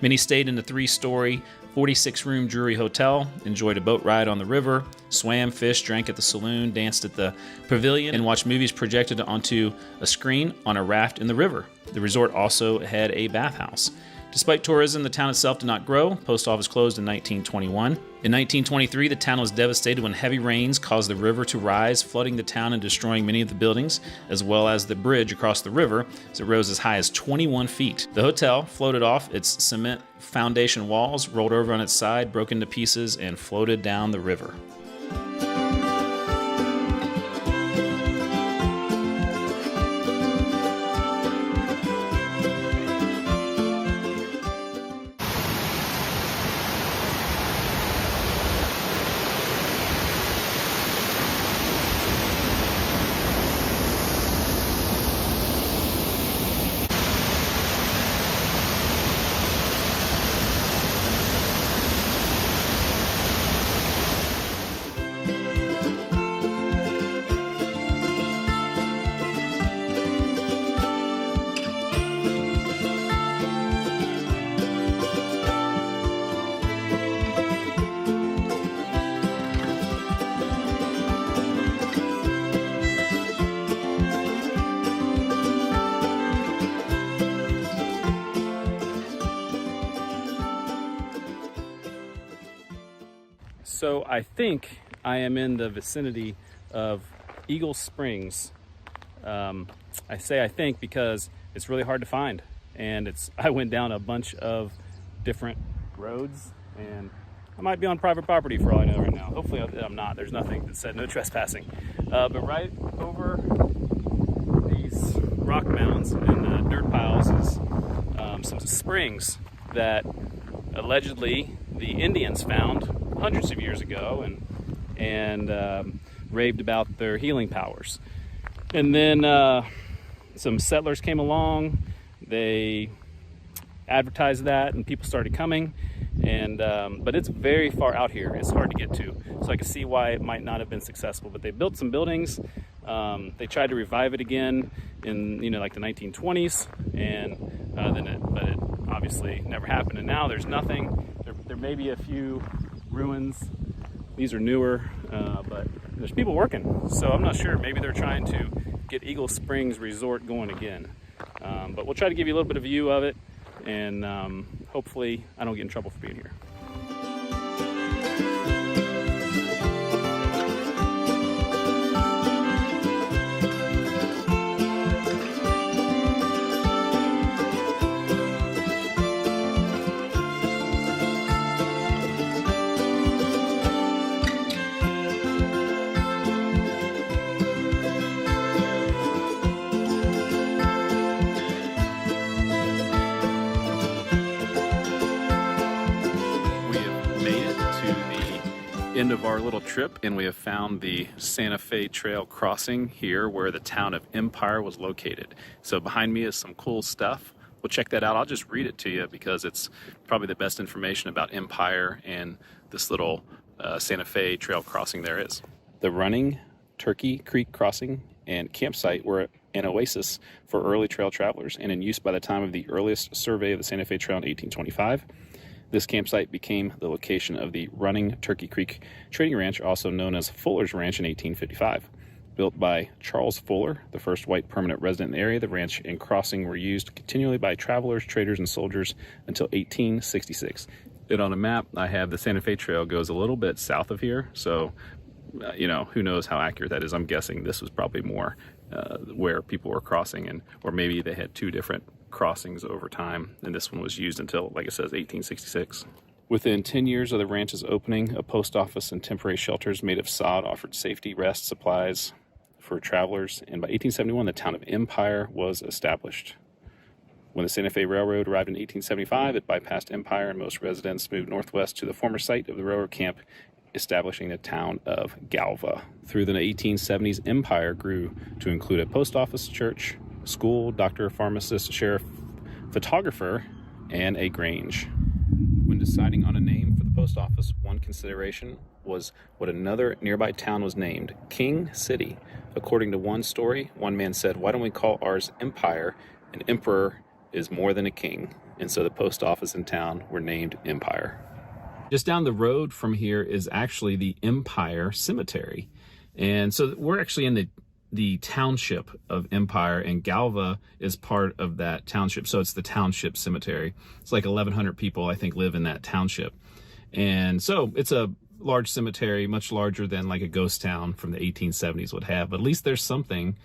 Many stayed in the 3-story, 46-room Drury Hotel, enjoyed a boat ride on the river, swam, fished, drank at the saloon, danced at the pavilion, and watched movies projected onto a screen on a raft in the river. The resort also had a bathhouse. Despite tourism, the town itself did not grow. Post office closed in 1921. In 1923, the town was devastated when heavy rains caused the river to rise, flooding the town and destroying many of the buildings, as well as the bridge across the river, as it rose as high as 21 feet. The hotel floated off its cement foundation walls, rolled over on its side, broke into pieces, and floated down the river. So I think I am in the vicinity of Eagle Springs. I say I think because it's really hard to find. and I went down a bunch of different roads, and I might be on private property for all I know right now. Hopefully I'm not. There's nothing that said no trespassing. But right over these rock mounds and dirt piles is some springs that allegedly the Indians found hundreds of years ago and raved about their healing powers. And then some settlers came along, they advertised that, and people started coming. And but it's very far out here. It's hard to get to, so I can see why it might not have been successful. But they built some buildings. They tried to revive it again in like the 1920s, and but it obviously never happened. And now there's nothing. There may be a few ruins. These are newer, but there's people working. So I'm not sure. Maybe they're trying to get Eagle Springs Resort going again. But we'll try to give you a little bit of view of it, and hopefully I don't get in trouble for being here. End of our little trip, and we have found the Santa Fe Trail crossing here where the town of Empire was located. So behind me is some cool stuff. We'll check that out. I'll just read it to you because it's probably the best information about Empire and this little Santa Fe Trail crossing there is. The Running Turkey Creek crossing and campsite were an oasis for early trail travelers and in use by the time of the earliest survey of the Santa Fe Trail in 1825. This campsite became the location of the Running Turkey Creek Trading Ranch, also known as Fuller's Ranch, in 1855. Built by Charles Fuller, the first white permanent resident in the area, the ranch and crossing were used continually by travelers, traders, and soldiers until 1866. And on a map, I have the Santa Fe Trail goes a little bit south of here, so who knows how accurate that is. I'm guessing this was probably more where people were crossing, or maybe they had two different crossings over time, and this one was used until, like it says, 1866. Within 10 years of the ranch's opening, a post office and temporary shelters made of sod offered safety, rest, supplies for travelers, and by 1871 the town of Empire was established. When the Santa Fe Railroad arrived in 1875, it bypassed Empire, and most residents moved northwest to the former site of the railroad camp, establishing the town of Galva. Through the 1870s, Empire grew to include a post office, church, school, doctor, pharmacist, sheriff, photographer, and a grange. When deciding on a name for the post office, one consideration was what another nearby town was named, King City. According to one story, one man said, "Why don't we call ours Empire? An emperor is more than a king." And so the post office and town were named Empire. Just down the road from here is actually the Empire Cemetery. And so we're actually in the township of Empire, and Galva is part of that township. So it's the township cemetery. It's like 1,100 people, I think, live in that township. And so it's a large cemetery, much larger than like a ghost town from the 1870s would have. But at least there's something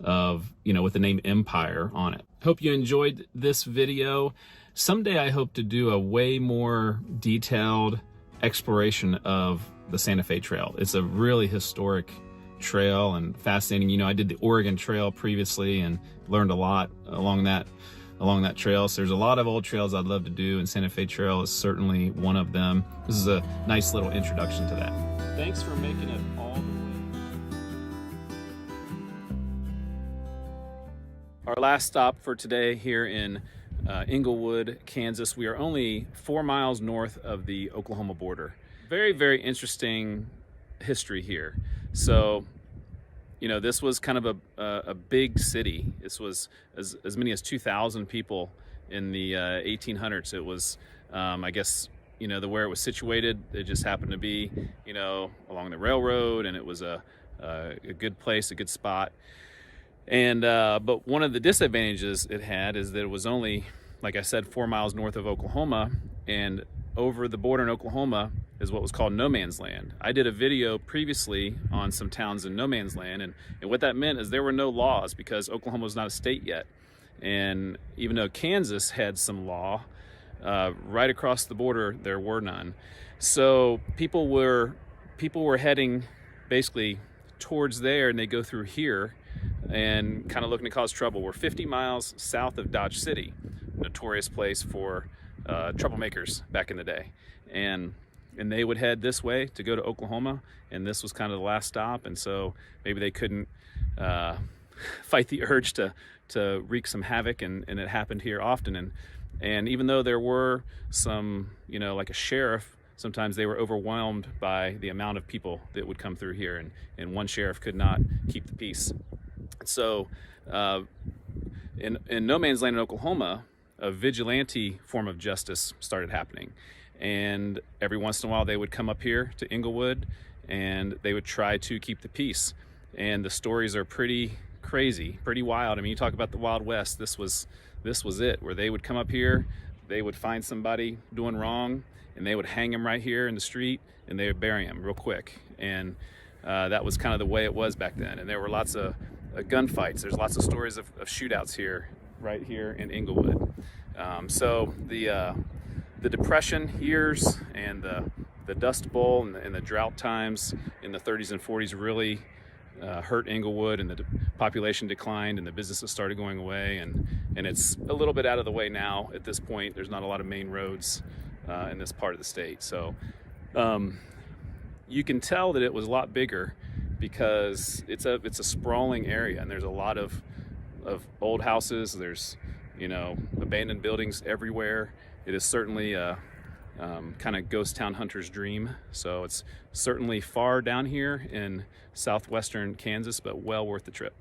of, with the name Empire on it. Hope you enjoyed this video. Someday I hope to do a way more detailed exploration of the Santa Fe Trail. It's a really historic trail and fascinating. I did the Oregon Trail previously and learned a lot along that trail. So there's a lot of old trails I'd love to do, and Santa Fe Trail is certainly one of them. This is a nice little introduction to that. Thanks for making it all the way. Our last stop for today here in Englewood, Kansas. We are only 4 miles north of the Oklahoma border. Very, very interesting history here. So, this was kind of a big city. This was as many as 2,000 people in the 1800s. It was, I guess, where it was situated, it just happened to be, along the railroad, and it was a good place, a good spot. And but one of the disadvantages it had is that it was only, like I said, 4 miles north of Oklahoma, and over the border in Oklahoma is what was called no man's land. I did a video previously on some towns in no man's land, and what that meant is there were no laws because Oklahoma was not a state yet. And even though Kansas had some law, right across the border there were none. So people were heading basically towards there, and they go through here and kind of looking to cause trouble. We're 50 miles south of Dodge City, notorious place for troublemakers back in the day. And they would head this way to go to Oklahoma, and this was kind of the last stop. And so maybe they couldn't fight the urge to wreak some havoc, and it happened here often. And even though there were some, like a sheriff, sometimes they were overwhelmed by the amount of people that would come through here, and one sheriff could not keep the peace. So in no man's land in Oklahoma, a vigilante form of justice started happening. And every once in a while they would come up here to Englewood, and they would try to keep the peace. And the stories are pretty crazy, pretty wild. I mean, you talk about the Wild West, this was it, where they would come up here, they would find somebody doing wrong, and they would hang him right here in the street, and they would bury him real quick. And that was kind of the way it was back then. And there were lots of gunfights. There's lots of stories of shootouts here, right here in Englewood. So the Depression years and the Dust Bowl and the drought times in the 30s and 40s really hurt Englewood, and the population declined, and the businesses started going away, and it's a little bit out of the way now at this point. There's not a lot of main roads in this part of the state. So you can tell that it was a lot bigger because it's a sprawling area, and there's a lot of old houses. There's abandoned buildings everywhere. It is certainly a kind of ghost town hunter's dream. So it's certainly far down here in southwestern Kansas, but well worth the trip.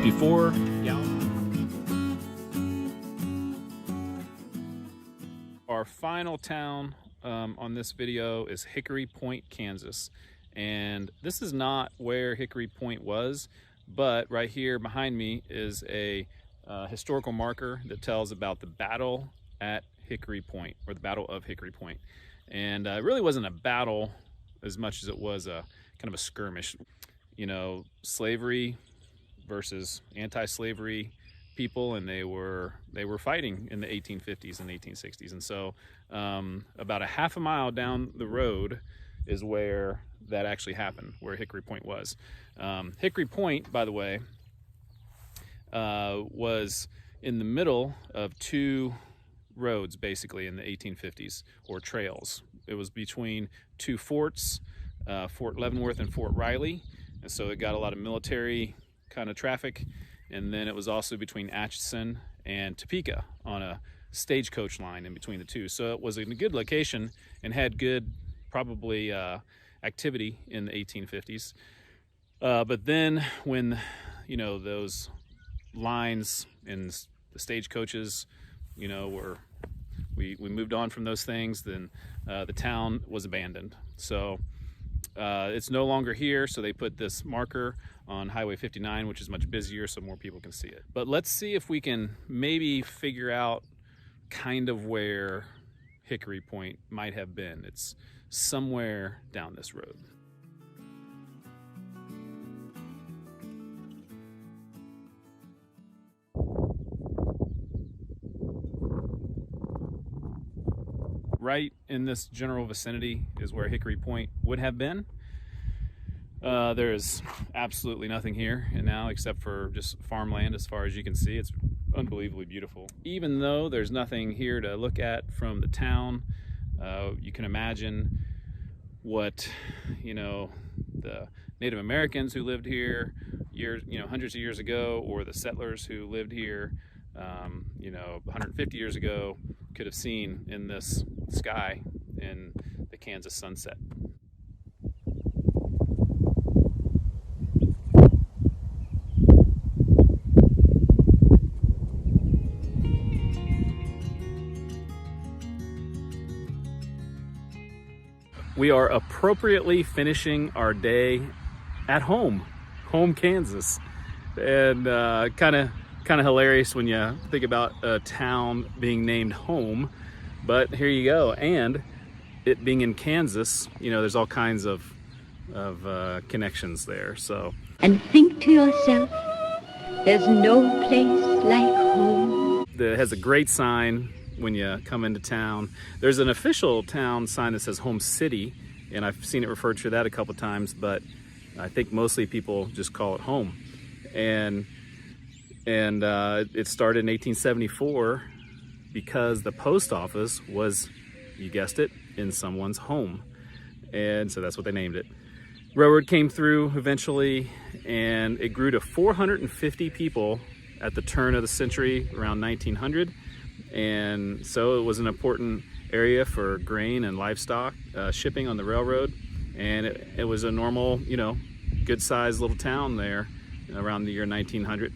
Before our final town on this video is Hickory Point, Kansas. And this is not where Hickory Point was, but right here behind me is a historical marker that tells about the battle at Hickory Point, or the Battle of Hickory Point. And it really wasn't a battle as much as it was a kind of a skirmish. Slavery versus anti-slavery people, and they were fighting in the 1850s and 1860s. And so about a half a mile down the road is where that actually happened, where Hickory Point was. Hickory Point, by the way, was in the middle of two roads basically in the 1850s, or trails. It was between two forts, Fort Leavenworth and Fort Riley, and so it got a lot of military kind of traffic. And then it was also between Atchison and Topeka on a stagecoach line in between the two. So it was in a good location and had good, probably, activity in the 1850s. But then when, those lines and the stagecoaches, we moved on from those things, then the town was abandoned. So it's no longer here, so they put this marker on Highway 59, which is much busier, so more people can see it. But let's see if we can maybe figure out kind of where Hickory Point might have been. It's somewhere down this road. right in this general vicinity is where Hickory Point would have been. There is absolutely nothing here and now except for just farmland as far as you can see. It's unbelievably beautiful. Even though there's nothing here to look at from the town, you can imagine what, you know, the Native Americans who lived here hundreds of years ago, or the settlers who lived here 150 years ago could have seen in this sky in the Kansas sunset. We are appropriately finishing our day at home, Kansas. And kind of hilarious when you think about a town being named Home, but here you go. And it being in Kansas, you know, there's all kinds of connections there. So, and think to yourself, there's no place like home. It has a great sign when you come into town. There's an official town sign that says Home City, and I've seen it referred to that a couple times, but I think mostly people just call it Home. And it started in 1874 because the post office was, you guessed it, in someone's home. And so that's what they named it. Railroad came through eventually, and it grew to 450 people at the turn of the century, around 1900. And so it was an important area for grain and livestock shipping on the railroad. And it was a normal, you know, good-sized little town there around the year 1900.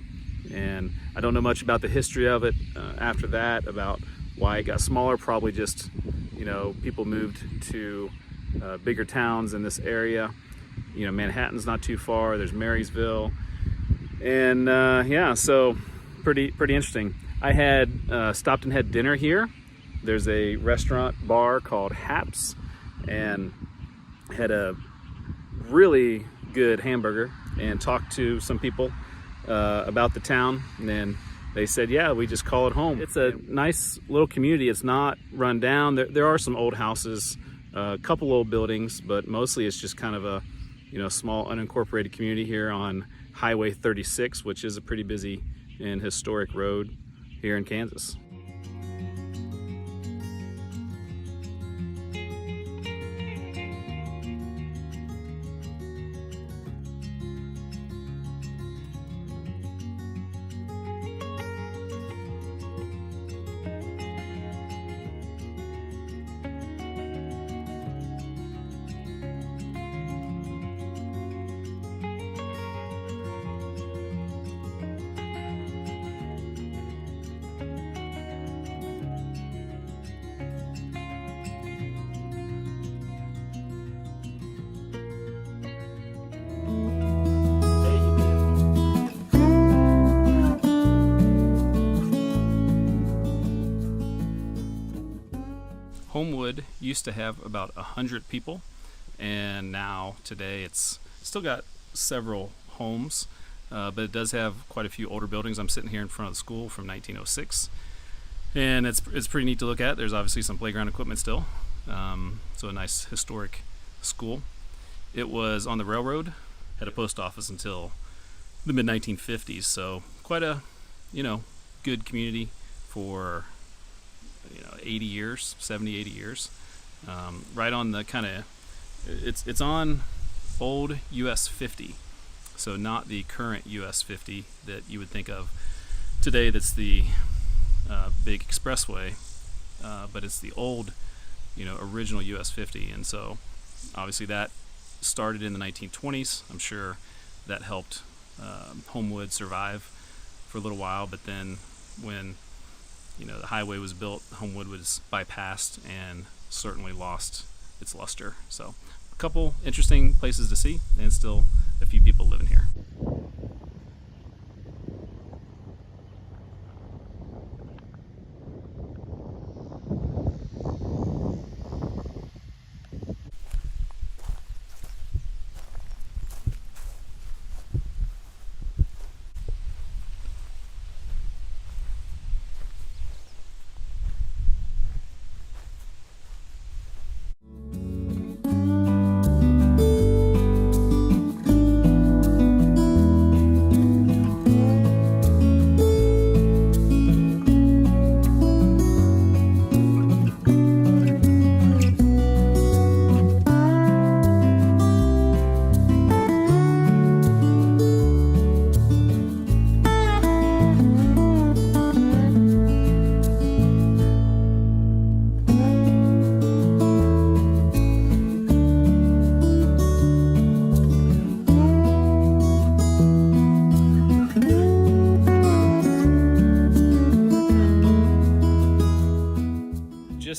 And I don't know much about the history of it after that, about why it got smaller. Probably just, you know, people moved to bigger towns in this area. You know, Manhattan's not too far. There's Marysville. And yeah, so pretty interesting. I had stopped and had dinner here. There's a restaurant bar called Haps, and had a really good hamburger and talked to some people about the town, and then they said, yeah, we just call it home. It's a nice little community. It's not run down. There are some old houses, a couple old buildings, but mostly it's just kind of a, you know, small unincorporated community here on Highway 36, which is a pretty busy and historic road here in Kansas. Homewood used to have about 100 people, and now today it's still got several homes, but it does have quite a few older buildings. I'm sitting here in front of the school from 1906, and it's pretty neat to look at. There's obviously some playground equipment still, so a nice historic school. It was on the railroad, had a post office until the mid 1950s, so quite a, you know, good community for, you know, 80 years, 70, 80 years. Right on the kind of, it's on old US 50, so not the current US 50 that you would think of today, that's the big expressway, but it's the old, you know, original US 50. And so obviously that started in the 1920s. I'm sure that helped Homewood survive for a little while, but then when, you know, the highway was built, Homewood was bypassed and certainly lost its luster. So a couple interesting places to see, and still a few people living here.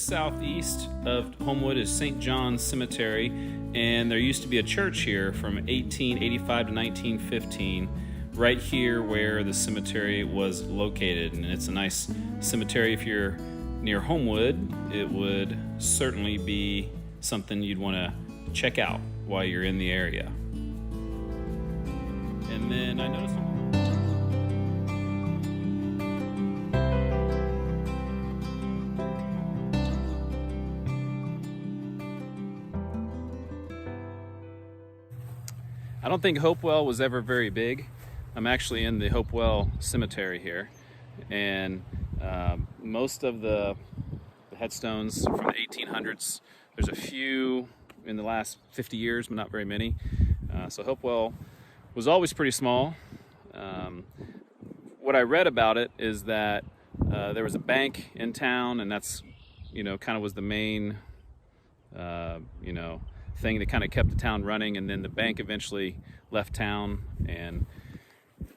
just southeast of Homewood is St. John's Cemetery, and there used to be a church here from 1885 to 1915, right here where the cemetery was located. And it's a nice cemetery. If you're near Homewood, it would certainly be something you'd want to check out while you're in the area. And then I noticed I don't think Hopewell was ever very big. I'm actually in the Hopewell Cemetery here, and most of the headstones from the 1800s, there's a few in the last 50 years, but not very many. So Hopewell was always pretty small. What I read about it is that there was a bank in town, and that's, kind of was the main, thing that kind of kept the town running. And then the bank eventually left town, and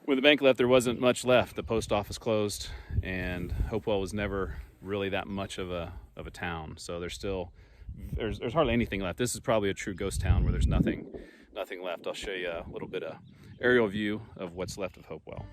when the bank left, there wasn't much left. The post office closed, and Hopewell was never really that much of a town. So there's hardly anything left. This is probably a true ghost town where there's nothing left. I'll show you a little bit of aerial view of what's left of Hopewell.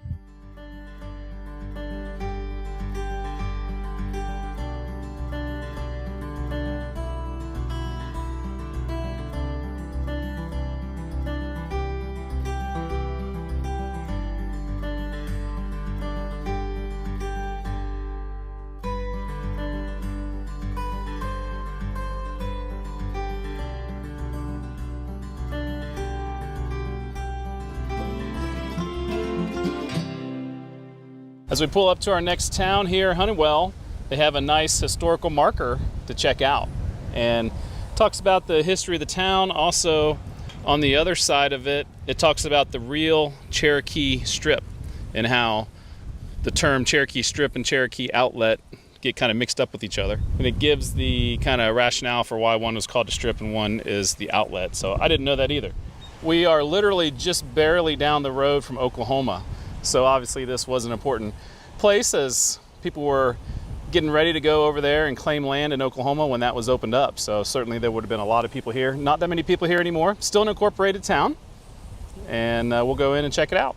As we pull up to our next town here, Hunnewell, they have a nice historical marker to check out, and talks about the history of the town. Also, on the other side of it, it talks about the real Cherokee Strip and how the term Cherokee Strip and Cherokee Outlet get kind of mixed up with each other. And it gives the kind of rationale for why one was called a strip and one is the outlet. So I didn't know that either. We are literally just barely down the road from Oklahoma. So obviously this was an important place as people were getting ready to go over there and claim land in Oklahoma when that was opened up. So certainly there would have been a lot of people here. Not that many people here anymore. Still an incorporated town. And we'll go in and check it out.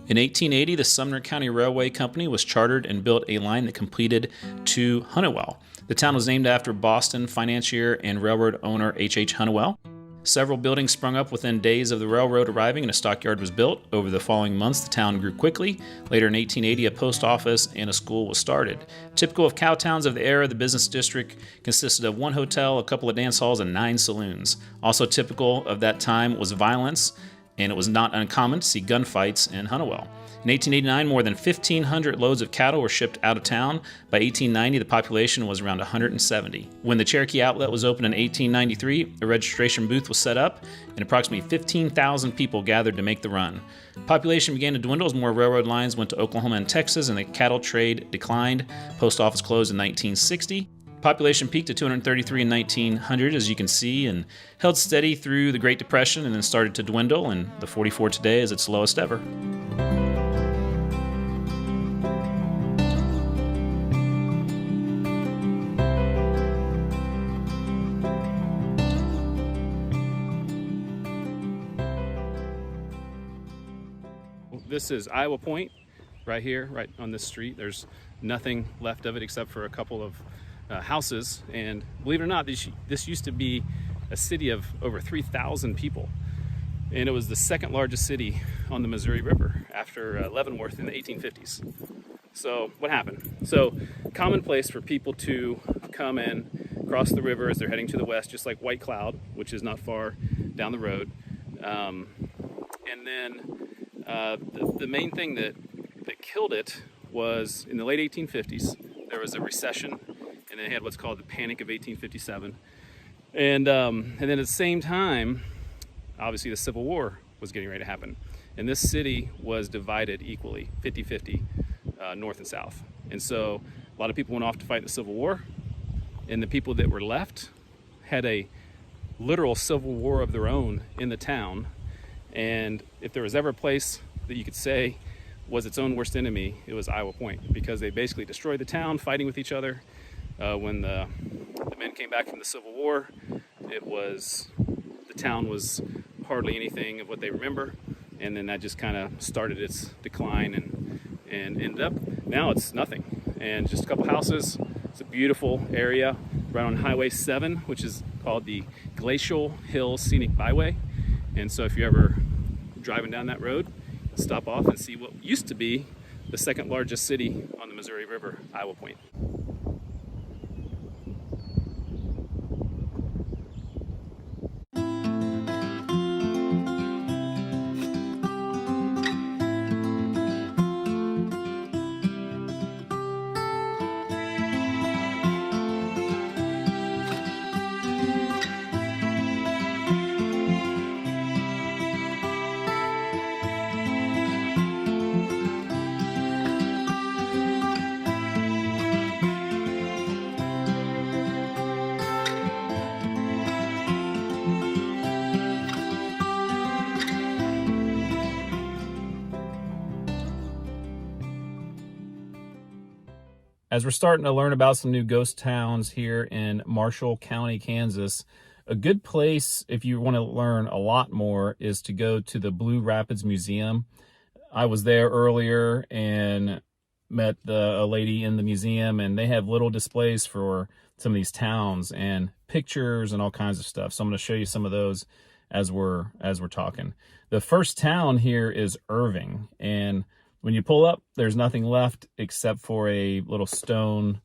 In 1880, the Sumner County Railway Company was chartered and built a line that completed to Hunnewell. The town was named after Boston financier and railroad owner H.H. Hunnewell. Several buildings sprung up within days of the railroad arriving, and a stockyard was built. Over the following months, the town grew quickly. Later in 1880, a post office and a school was started. Typical of cow towns of the era, the business district consisted of one hotel, a couple of dance halls, and 9 saloons. Also typical of that time was violence, and it was not uncommon to see gunfights in Hunnewell. In 1889, more than 1,500 loads of cattle were shipped out of town. By 1890, the population was around 170. When the Cherokee Outlet was opened in 1893, a registration booth was set up, and approximately 15,000 people gathered to make the run. Population began to dwindle as more railroad lines went to Oklahoma and Texas, and the cattle trade declined. Post office closed in 1960. Population peaked at 233 in 1900, as you can see, and held steady through the Great Depression and then started to dwindle, and the 44 today is its lowest ever. This is Iowa Point, right here, right on this street. There's nothing left of it except for a couple of houses, and believe it or not, this used to be a city of over 3,000 people, and it was the second largest city on the Missouri River after Leavenworth in the 1850s. So what happened? So common place for people to come and cross the river as they're heading to the west, just like White Cloud, which is not far down the road. And then the main thing that killed it was in the late 1850s, there was a recession, and they had what's called the Panic of 1857. And then at the same time, obviously the Civil War was getting ready to happen. And this city was divided equally, 50-50, north and south. And so a lot of people went off to fight the Civil War, and the people that were left had a literal civil war of their own in the town. And if there was ever a place that you could say was its own worst enemy, it was Iowa Point, because they basically destroyed the town, fighting with each other. when the men came back from the Civil War, the town was hardly anything of what they remember, and then that just kind of started its decline and ended up, now it's nothing, and just a couple houses. It's a beautiful area right on Highway 7, which is called the Glacial Hill Scenic Byway. And so if you're ever driving down that road, stop off and see what used to be the second largest city on the Missouri River, Iowa Point. As we're starting to learn about some new ghost towns here in Marshall County, Kansas, a good place if you want to learn a lot more is to go to the Blue Rapids Museum. I was there earlier and met a lady in the museum, and they have little displays for some of these towns and pictures and all kinds of stuff. So I'm going to show you some of those as we're talking. The first town here is Irving, and when you pull up, there's nothing left except for a little stone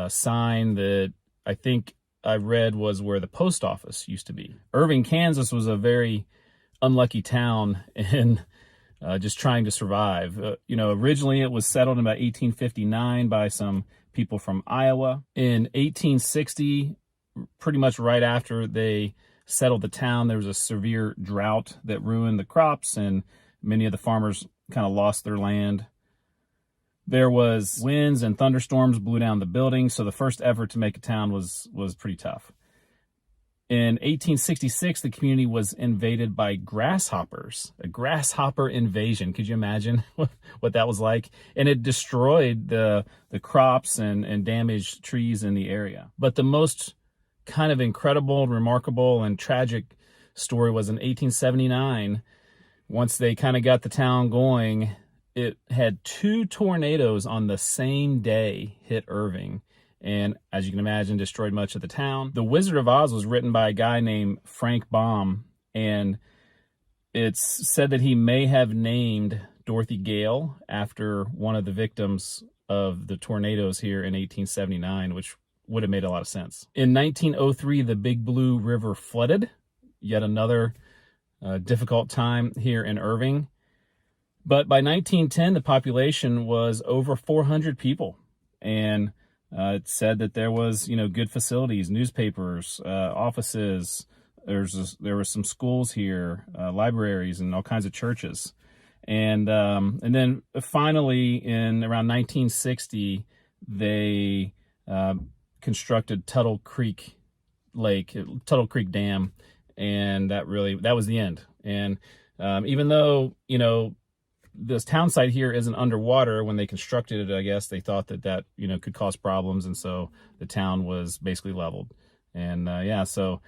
sign that I think I read was where the post office used to be. Irving, Kansas was a very unlucky town in just trying to survive. Originally it was settled in about 1859 by some people from Iowa. In 1860, pretty much right after they settled the town, there was a severe drought that ruined the crops, and many of the farmers kind of lost their land. There was winds and thunderstorms blew down the building, so the first effort to make a town was pretty tough. In 1866, the community was invaded by grasshoppers, a grasshopper invasion. Could you imagine what that was like? And it destroyed the crops and damaged trees in the area. But the most kind of incredible, remarkable, and tragic story was in 1879. Once they kind of got the town going, it had 2 tornadoes on the same day hit Irving, and as you can imagine, destroyed much of the town. The Wizard of Oz was written by a guy named Frank Baum, and it's said that he may have named Dorothy Gale after one of the victims of the tornadoes here in 1879, which would have made a lot of sense. In 1903, the Big Blue River flooded, yet another difficult time here in Irving. But by 1910, the population was over 400 people. And it said that there was, good facilities, newspapers, offices. There were some schools here, libraries, and all kinds of churches. And then finally, in around 1960, they constructed Tuttle Creek Dam. And that was the end. And even though, this town site here isn't underwater, when they constructed it, I guess they thought that could cause problems. And so the town was basically leveled. And so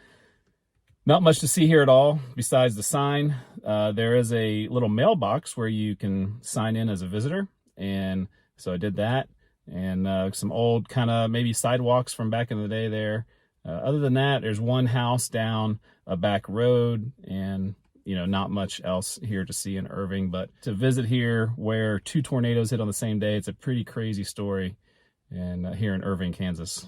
not much to see here at all besides the sign. There is a little mailbox where you can sign in as a visitor. And so I did that. And some old kind of maybe sidewalks from back in the day there. Other than that, there's one house down a back road, and not much else here to see in Irving. But to visit here where 2 tornadoes hit on the same day, it's a pretty crazy story, and here in Irving, Kansas.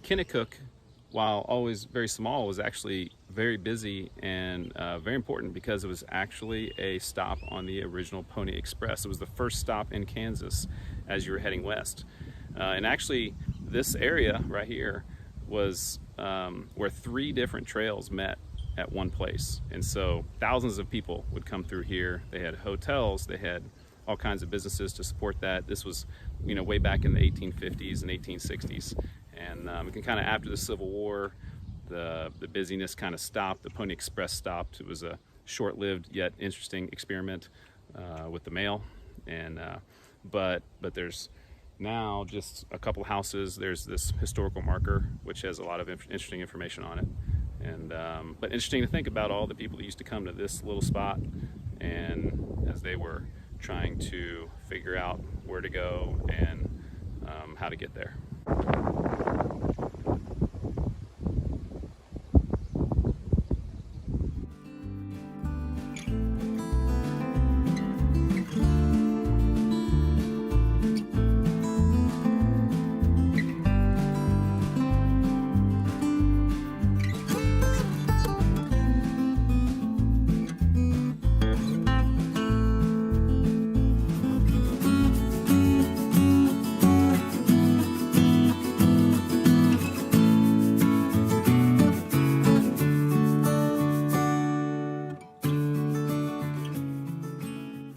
Kennekuk, while always very small, was actually very busy and very important because it was actually a stop on the original Pony Express. It was the first stop in Kansas as you were heading west. And actually, this area right here was where 3 different trails met at one place. And so thousands of people would come through here. They had hotels, they had all kinds of businesses to support that. This was, way back in the 1850s and 1860s. And kind of after the Civil War, the busyness kind of stopped. The Pony Express stopped. It was a short-lived yet interesting experiment with the mail. And but there's now just a couple houses. There's this historical marker which has a lot of interesting information on it. And but interesting to think about all the people that used to come to this little spot, and as they were trying to figure out where to go and how to get there.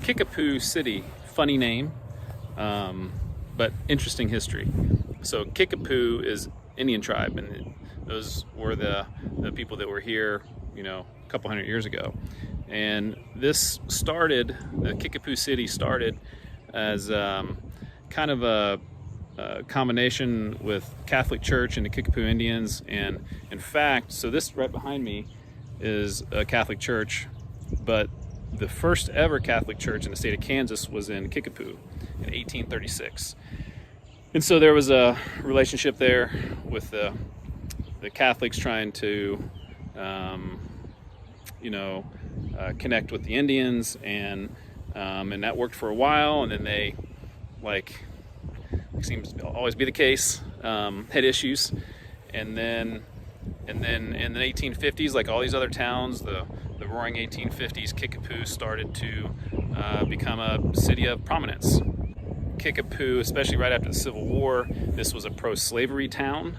Kickapoo City, funny name, but interesting history. So Kickapoo is Indian tribe, and those were the people that were here, a couple hundred years ago. And this started, the Kickapoo City started as kind of a combination with Catholic Church and the Kickapoo Indians. And in fact, so this right behind me is a Catholic church, but the first ever Catholic church in the state of Kansas was in Kickapoo in 1836. And so there was a relationship there with the Catholics trying to, connect with the Indians, and that worked for a while. And then they, like seems to always be the case, had issues. And then in the 1850s, like all these other towns, the roaring 1850s, Kickapoo started to become a city of prominence. Kickapoo, especially right after the Civil War, this was a pro-slavery town.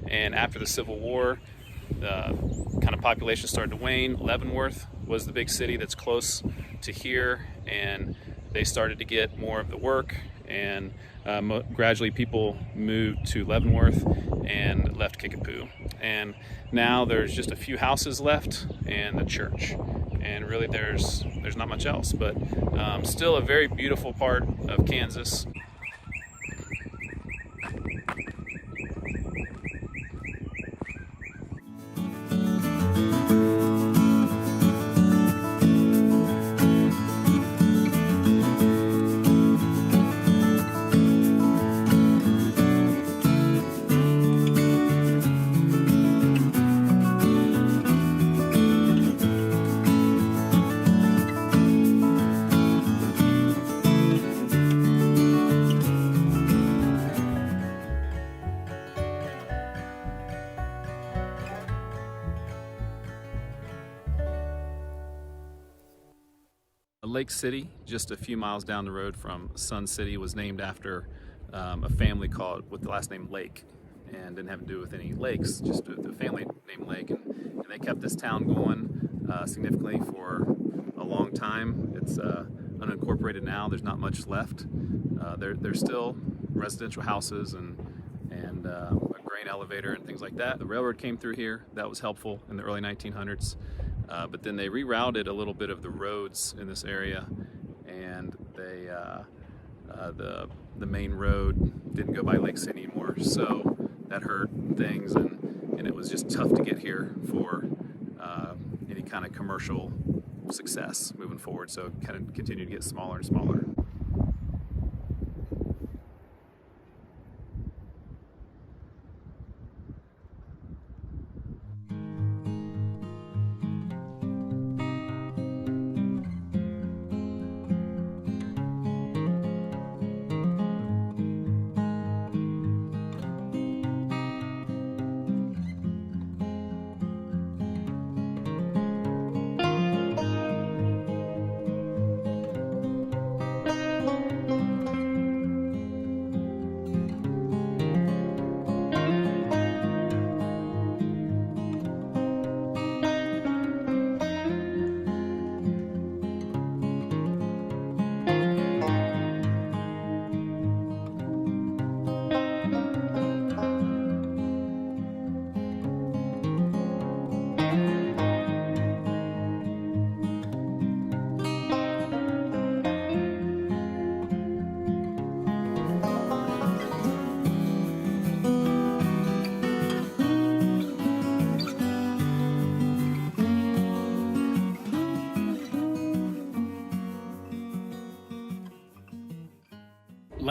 And after the Civil War, the kind of population started to wane. Leavenworth was the big city that's close to here, and they started to get more of the work, and gradually people moved to Leavenworth and left Kickapoo. And now there's just a few houses left and the church, and really there's not much else, but still a very beautiful part of Kansas. Lake City, just a few miles down the road from Sun City, was named after a family with the last name Lake, and didn't have to do with any lakes, just the family named Lake, and they kept this town going significantly for a long time. It's unincorporated now. There's not much left. There's still residential houses and a grain elevator and things like that. The railroad came through here. That was helpful in the early 1900s. But then they rerouted a little bit of the roads in this area, and they the main road didn't go by Lake City anymore, so that hurt things, and it was just tough to get here for any kind of commercial success moving forward. So it kind of continued to get smaller and smaller.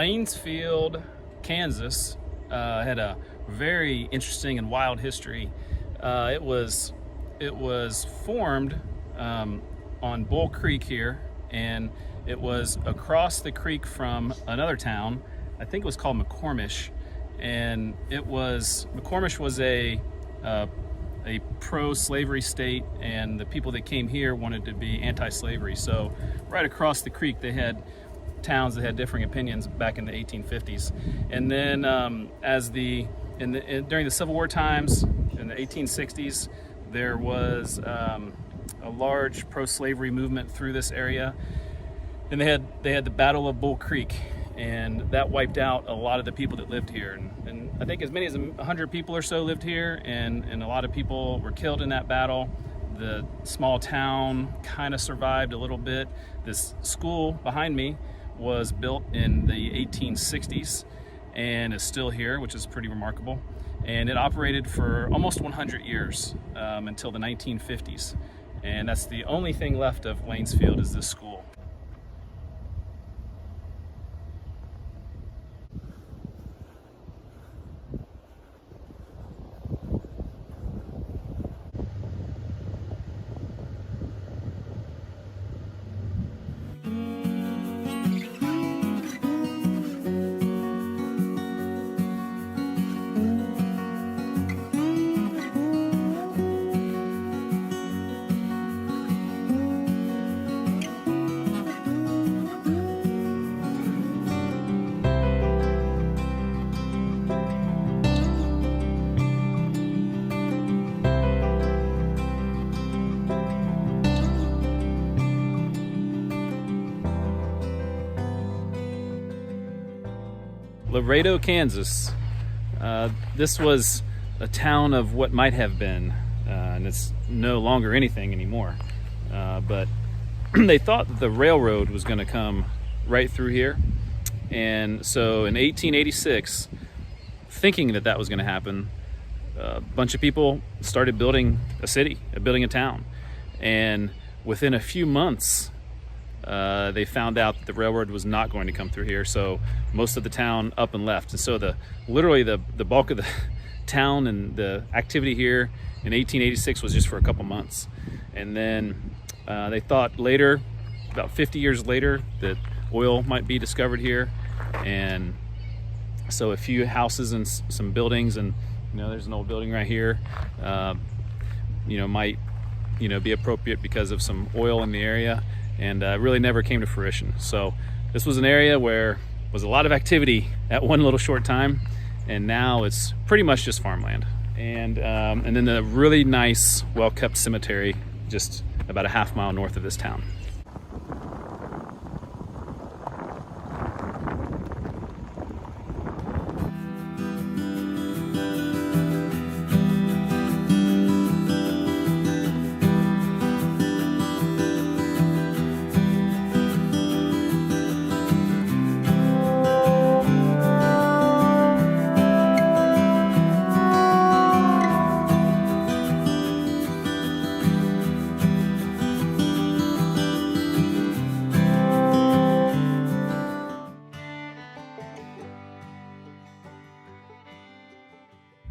Lanesfield, Kansas had a very interesting and wild history. It was formed on Bull Creek here, and it was across the creek from another town. I think it was called McCormish, and McCormish was a pro-slavery state, and the people that came here wanted to be anti-slavery. So right across the creek they had towns that had differing opinions back in the 1850s. And then during the Civil War times in the 1860s, there was a large pro-slavery movement through this area, and they had the Battle of Bull Creek, and that wiped out a lot of the people that lived here. And I think as many as 100 people or so lived here, and a lot of people were killed in that battle. The small town kind of survived a little bit. This school behind me was built in the 1860s and is still here, which is pretty remarkable. And it operated for almost 100 years until the 1950s. And that's the only thing left of Lanesfield is this school. Lerado, Kansas. This was a town of what might have been, and it's no longer anything anymore. But they thought that the railroad was going to come right through here. And so in 1886, thinking that that was going to happen, a bunch of people started building a city, building a town. And within a few months, they found out that the railroad was not going to come through here, so most of the town up and left. And so literally the bulk of the town and the activity here in 1886 was just for a couple months. And then they thought later, about 50 years later, that oil might be discovered here. And so a few houses and some buildings, and there's an old building right here, might be appropriate because of some oil in the area. And really never came to fruition. So this was an area where was a lot of activity at one little short time, and now it's pretty much just farmland. And then the really nice, well-kept cemetery just about a half-mile north of this town.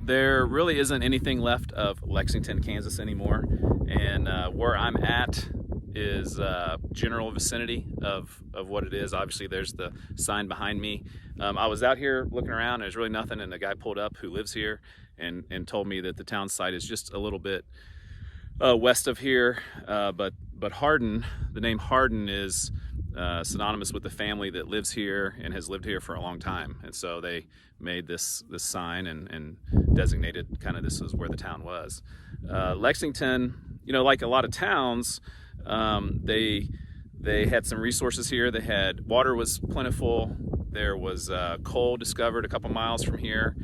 There really isn't anything left of Lexington, Kansas anymore, and where I'm at is general vicinity of what it is. Obviously there's the sign behind me. I was out here looking around, there's really nothing, and a guy pulled up who lives here and told me that the town site is just a little bit west of here, but Hardin, the name Hardin is synonymous with the family that lives here and has lived here for a long time, and so they made this sign and designated kind of this is where the town was. Lexington, like a lot of towns, they had some resources here. They had water was plentiful. There was coal discovered a couple miles from here,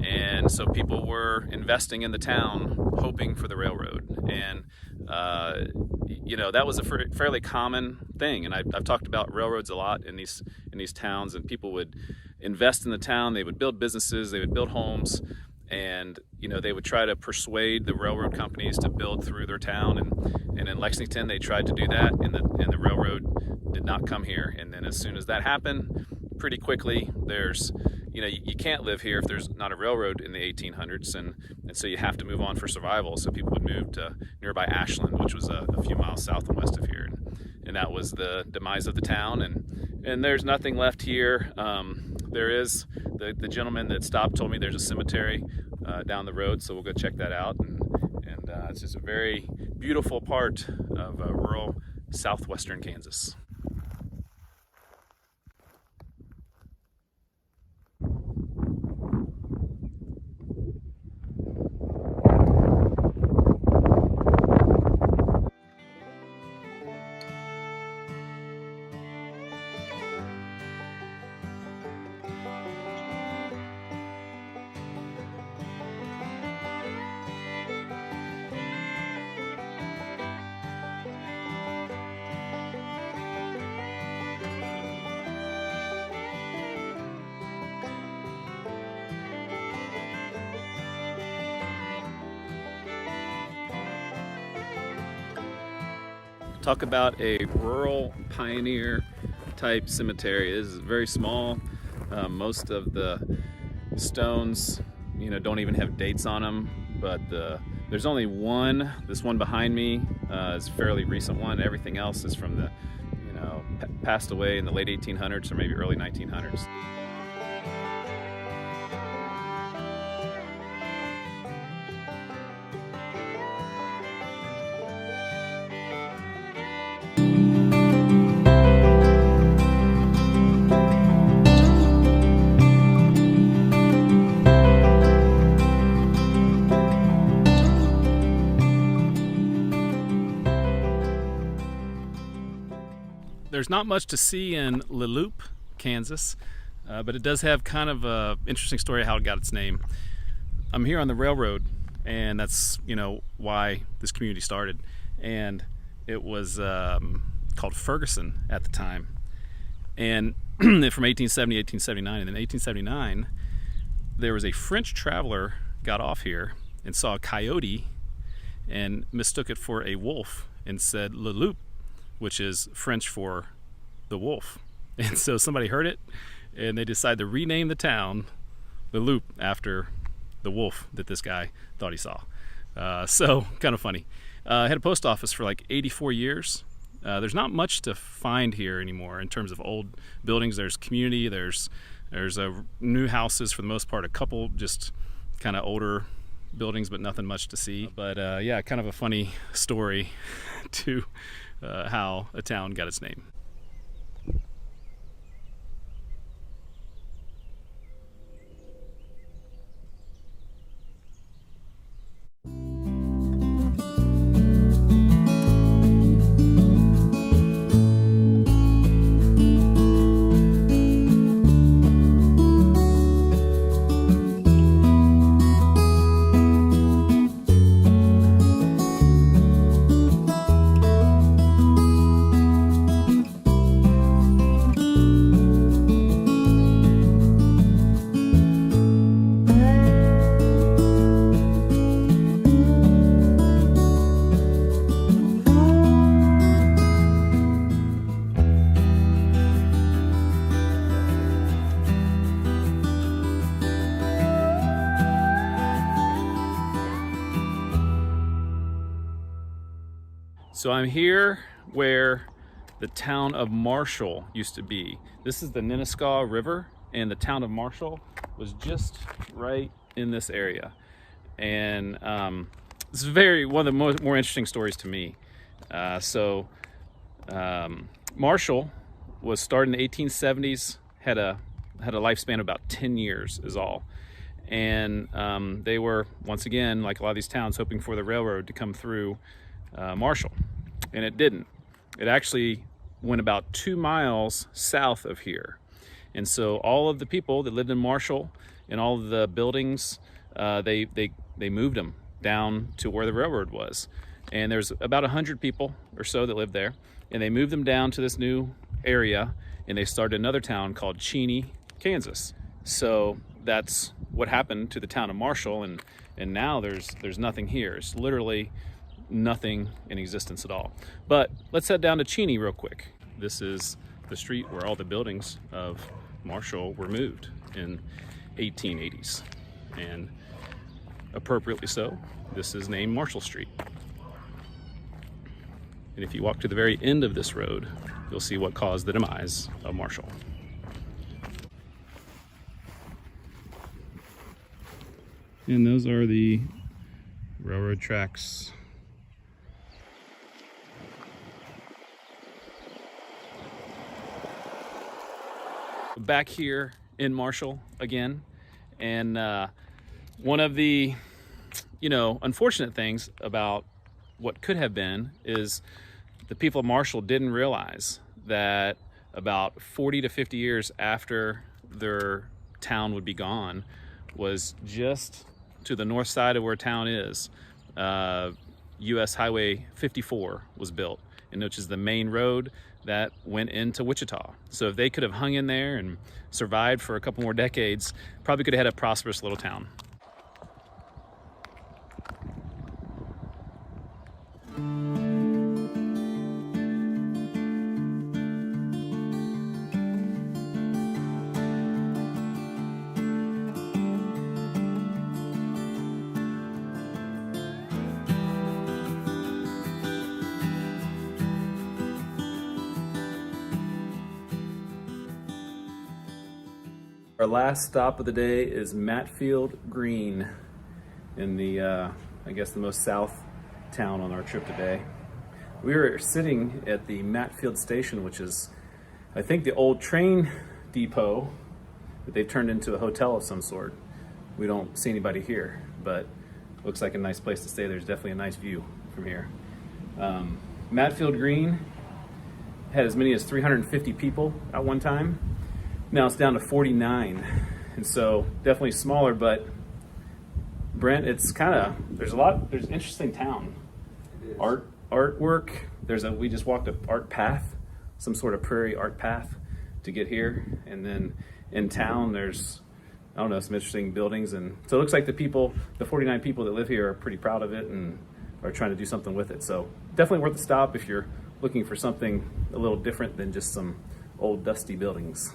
and so people were investing in the town, hoping for the railroad. And that was a fairly common thing. And I've talked about railroads a lot in these towns, and people would invest in the town. They would build businesses, they would build homes, and they would try to persuade the railroad companies to build through their town. And in Lexington, they tried to do that, and the railroad did not come here. And then as soon as that happened, pretty quickly there's, you can't live here if there's not a railroad in the 1800s, and so you have to move on for survival. So people would move to nearby Ashland, which was a few miles south and west of here, and that was the demise of the town. And there's nothing left here. There is the gentleman that stopped told me there's a cemetery down the road, so we'll go check that out. And it's just a very beautiful part of rural southwestern Kansas. Talk about a rural pioneer type cemetery. It is very small. Most of the stones, don't even have dates on them, but there's only one. This one behind me is a fairly recent one. Everything else is from the, passed away in the late 1800s or maybe early 1900s. There's not much to see in Leloup, Kansas, but it does have kind of an interesting story how it got its name. I'm here on the railroad, and that's why this community started. And it was called Ferguson at the time, and from 1870 to 1879. And in 1879, there was a French traveler got off here and saw a coyote and mistook it for a wolf and said Leloup, which is French for the wolf. And so somebody heard it, and they decided to rename the town Leloup after the wolf that this guy thought he saw. So kind of funny. Had a post office for like 84 years. There's not much to find here anymore in terms of old buildings. There's community, there's new houses for the most part, a couple just kind of older buildings, but nothing much to see. But yeah, kind of a funny story to how a town got its name. So I'm here where the town of Marshall used to be. This is the Nenaskaw River, and the town of Marshall was just right in this area. And this is one of the more interesting stories to me. Marshall was started in the 1870s, had a lifespan of about 10 years is all. And they were, once again, like a lot of these towns, hoping for the railroad to come through Marshall, and it didn't. It actually went about 2 miles south of here. And so all of the people that lived in Marshall and all of the buildings, they moved them down to where the railroad was. And there's about 100 people or so that lived there, and they moved them down to this new area, and they started another town called Cheney, Kansas. So that's what happened to the town of Marshall, and now there's nothing here. It's literally nothing in existence at all. But let's head down to Cheney real quick. This is the street where all the buildings of Marshall were moved in 1880s, and appropriately so, this is named Marshall Street. And if you walk to the very end of this road, you'll see what caused the demise of Marshall. And those are the railroad tracks. Back here in Marshall again, and one of the unfortunate things about what could have been is the people of Marshall didn't realize that about 40 to 50 years after their town would be gone was just to the north side of where town is, US Highway 54 was built, and which is the main road that went into Wichita. So if they could have hung in there and survived for a couple more decades, probably could have had a prosperous little town. Our last stop of the day is Matfield Green in the, I guess the most south town on our trip today. We were sitting at the Matfield station, which is, I think, the old train depot that they've turned into a hotel of some sort. We don't see anybody here, but looks like a nice place to stay. There's definitely a nice view from here. Matfield Green had as many as 350 people at one time. Now it's down to 49, and so definitely smaller, but Brent, it's kind of, there's an interesting town. Artwork, we just walked a art path, some sort of prairie art path to get here, and then in town there's, I don't know, some interesting buildings, and so it looks like the 49 people that live here are pretty proud of it and are trying to do something with it. So definitely worth a stop if you're looking for something a little different than just some old dusty buildings.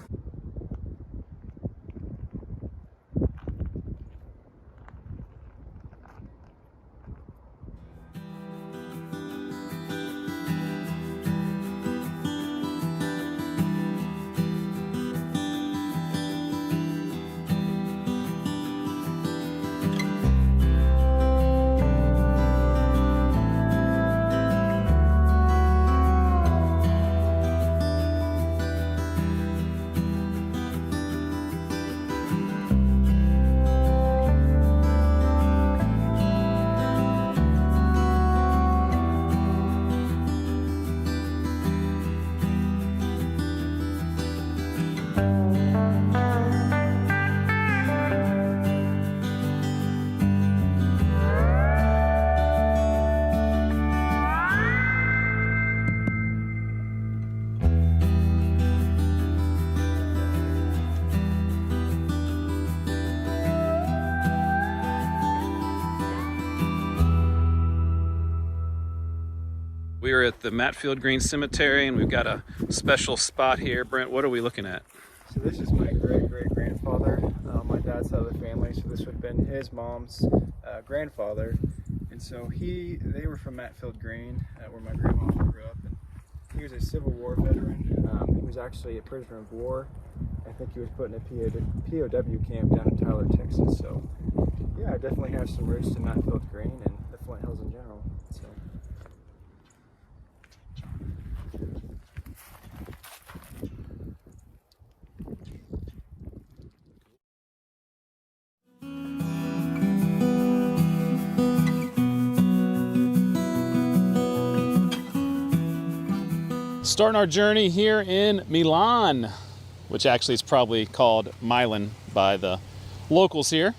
We are at the Matfield Green Cemetery, and we've got a special spot here. Brent, what are we looking at? So this is my great-great-grandfather, my dad's side of the family, so this would have been his mom's grandfather. And so they were from Matfield Green, where my grandmother grew up, and he was a Civil War veteran. He was actually a prisoner of war. I think he was put in a POW camp down in Tyler, Texas. So yeah, I definitely have some roots to Matfield Green and the Flint Hills in general. So. Starting our journey here in Milan, which actually is probably called Milan by the locals here.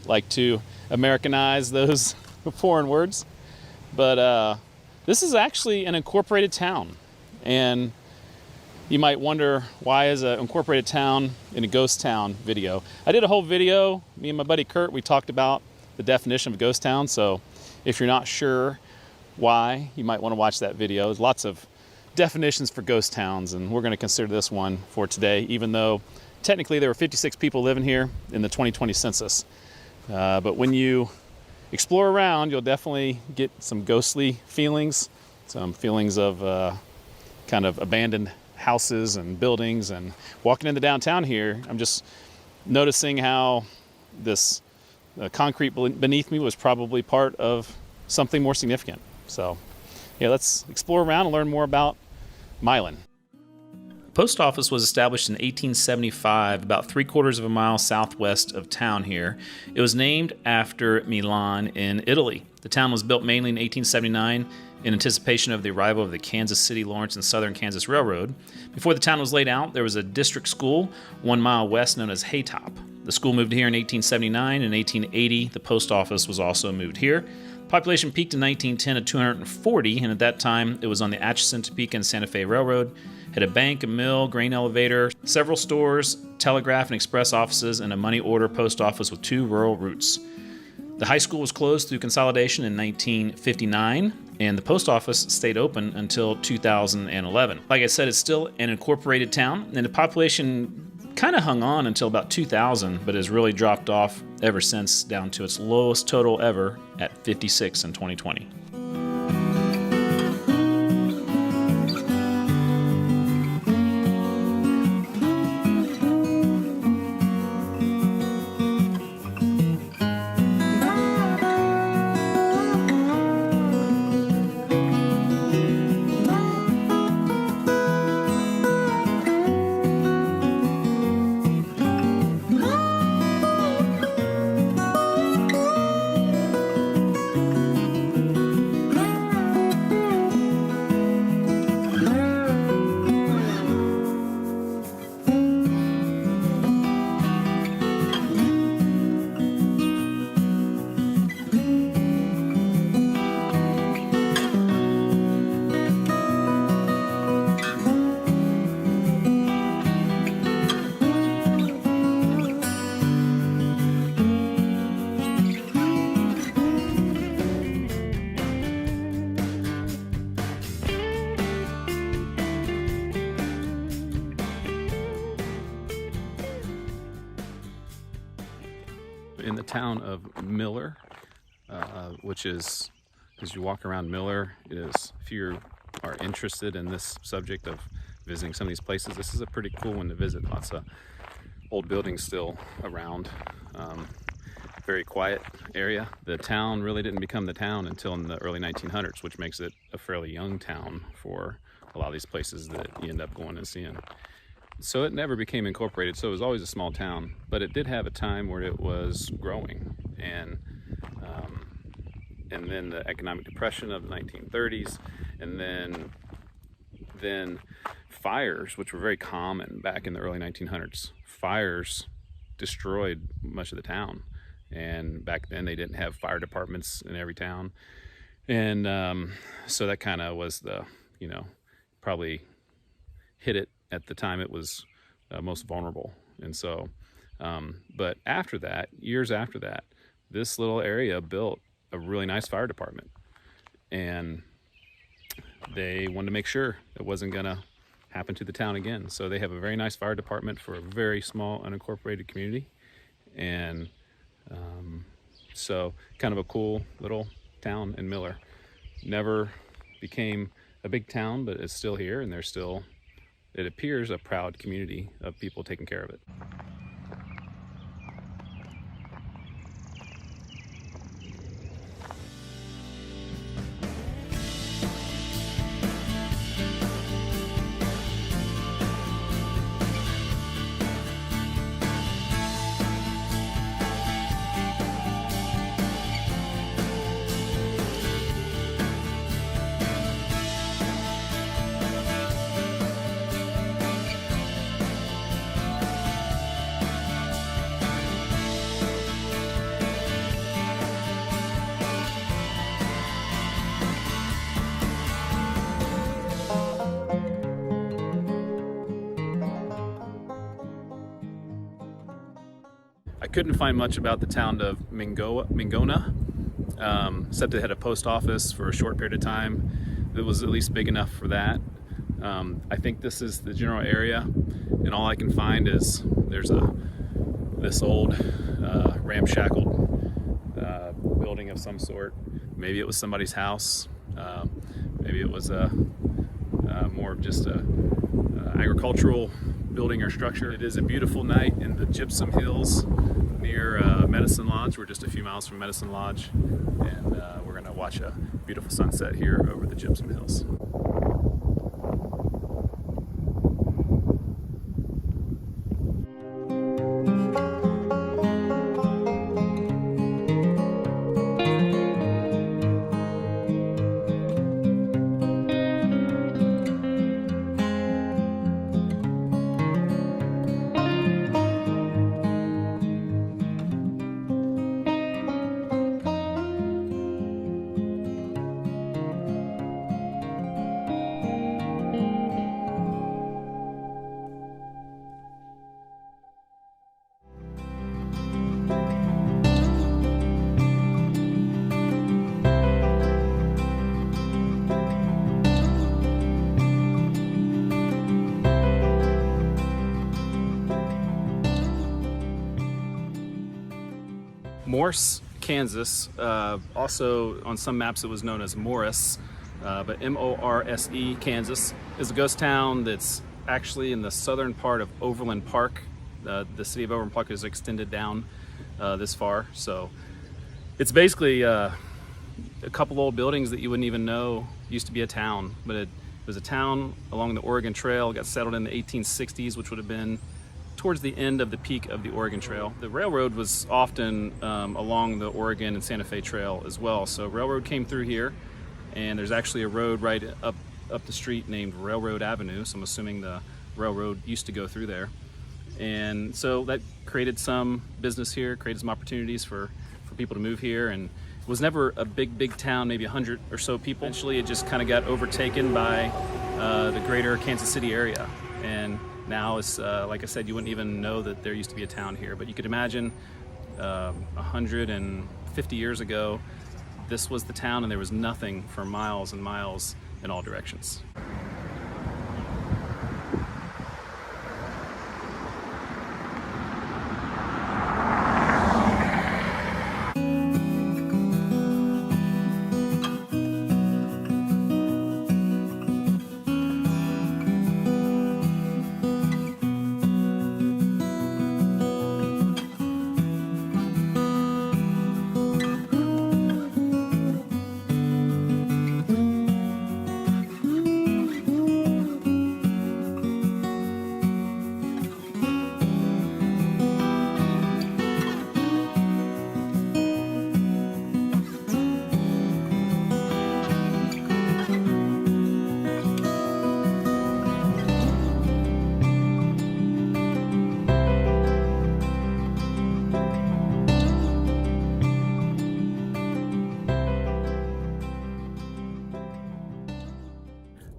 Like to Americanize those foreign words. But this is actually an incorporated town. And you might wonder, why is an incorporated town in a ghost town video? I did a whole video, me and my buddy Kurt, we talked about the definition of a ghost town. So if you're not sure why, you might want to watch that video. There's lots of definitions for ghost towns, and we're going to consider this one for today, even though technically there were 56 people living here in the 2020 census. But when you explore around, you'll definitely get some ghostly feelings, some feelings of kind of abandoned houses and buildings. And walking into downtown here, I'm just noticing how this concrete beneath me was probably part of something more significant. So yeah, let's explore around and learn more about Milan. The post office was established in 1875, about 3/4 of a mile southwest of town here. It was named after Milan in Italy. The town was built mainly in 1879 in anticipation of the arrival of the Kansas City, Lawrence, and Southern Kansas Railroad. Before the town was laid out, there was a district school 1 mile west known as Haytop. The school moved here in 1879. In 1880, the post office was also moved here. Population peaked in 1910 at 240, and at that time it was on the Atchison, Topeka, and Santa Fe Railroad. Had a bank, a mill, grain elevator, several stores, telegraph and express offices, and a money order post office with 2 rural routes. The high school was closed through consolidation in 1959, and the post office stayed open until 2011. Like I said, it's still an incorporated town, and the population kind of hung on until about 2000, but has really dropped off ever since, down to its lowest total ever at 56 in 2020. In the town of Miller, which is, as you walk around Miller, it is, if you are interested in this subject of visiting some of these places, this is a pretty cool one to visit. Lots of old buildings still around. Very quiet area. The town really didn't become the town until in the early 1900s, which makes it a fairly young town for a lot of these places that you end up going and seeing. So it never became incorporated, so it was always a small town, but it did have a time where it was growing, and then the economic depression of the 1930s, and then fires, which were very common back in the early 1900s. Fires destroyed much of the town, and back then they didn't have fire departments in every town, and so that kind of was the, probably hit it at the time it was most vulnerable. And so, but after that, years after that, this little area built a really nice fire department, and they wanted to make sure it wasn't gonna happen to the town again. So they have a very nice fire department for a very small unincorporated community. And so kind of a cool little town in Miller. Never became a big town, but it's still here, and there's still, it appears, a proud community of people taking care of it. I couldn't find much about the town of Mingona, except it had a post office for a short period of time. It was at least big enough for that. I think this is the general area, and all I can find is there's this old ramshackle building of some sort. Maybe it was somebody's house. Maybe it was more of just a agricultural building or structure. It is a beautiful night in the Gypsum Hills near Medicine Lodge. We're just a few miles from Medicine Lodge, and we're gonna watch a beautiful sunset here over the Gypsum Hills. Morse, Kansas, also on some maps it was known as Morris, but M-O-R-S-E, Kansas, is a ghost town that's actually in the southern part of Overland Park. The city of Overland Park is extended down this far, so it's basically a couple old buildings that you wouldn't even know used to be a town, but it was a town along the Oregon Trail. It got settled in the 1860s, which would have been towards the end of the peak of the Oregon Trail. The railroad was often along the Oregon and Santa Fe Trail as well. So railroad came through here, and there's actually a road right up the street named Railroad Avenue. So I'm assuming the railroad used to go through there. And so that created some business here, created some opportunities for people to move here. And it was never a big town, maybe 100 or so people. Eventually it just kind of got overtaken by the greater Kansas City area. And now it's, like I said, you wouldn't even know that there used to be a town here, but you could imagine 150 years ago, this was the town and there was nothing for miles and miles in all directions.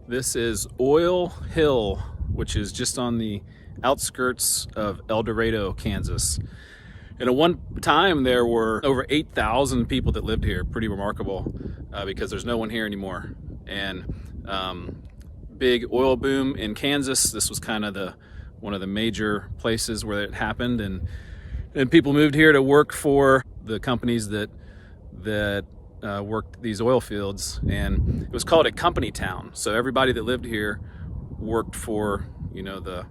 This is Oil Hill, which is just on the outskirts of El Dorado, Kansas. And at one time there were over 8,000 people that lived here. Pretty remarkable, because there's no one here anymore. And big oil boom in Kansas. This was kind of one of the major places where it happened, and people moved here to work for the companies that worked these oil fields, and it was called a company town. So everybody that lived here worked for, you know, the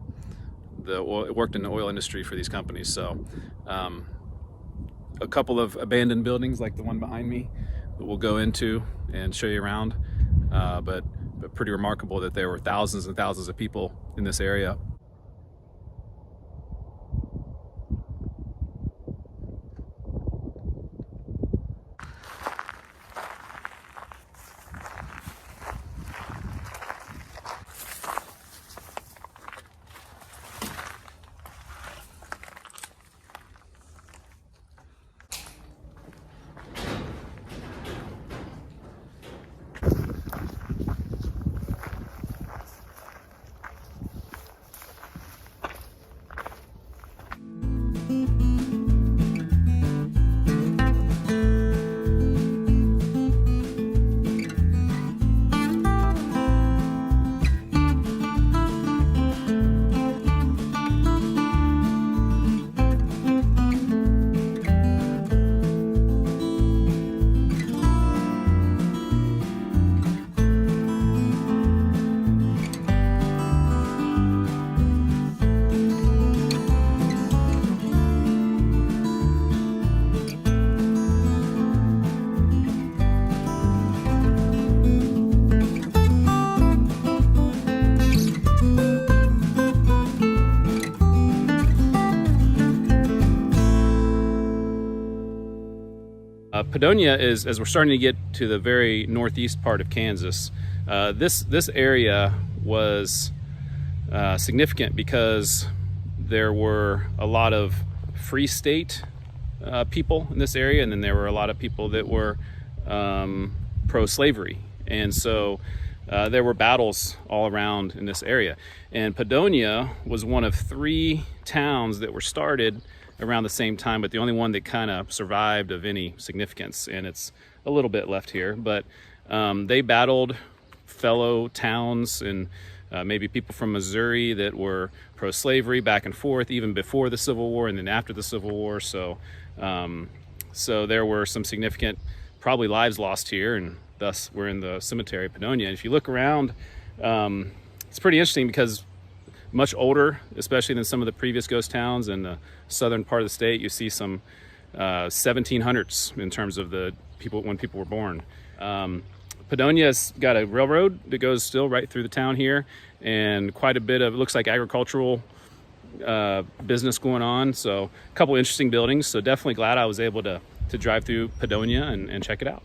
oil, worked in the oil industry for these companies. So a couple of abandoned buildings like the one behind me that we'll go into and show you around, but pretty remarkable that there were thousands and thousands of people in this area. Padonia is, as we're starting to get to the very northeast part of Kansas, this area was significant because there were a lot of free state people in this area, and then there were a lot of people that were pro-slavery. And so there were battles all around in this area. And Padonia was one of 3 towns that were started around the same time, but the only one that kind of survived of any significance, and it's a little bit left here. But they battled fellow towns and maybe people from Missouri that were pro-slavery back and forth, even before the Civil War and then after the Civil War. So there were some significant, probably, lives lost here, and thus we're in the cemetery of Padonia. And if you look around, it's pretty interesting because much older, especially than some of the previous ghost towns in the southern part of the state. You see some 1700s in terms of the people when people were born. Padonia's got a railroad that goes still right through the town here, and quite a bit of, it looks like, agricultural business going on. So a couple interesting buildings. So definitely glad I was able to drive through Padonia and check it out.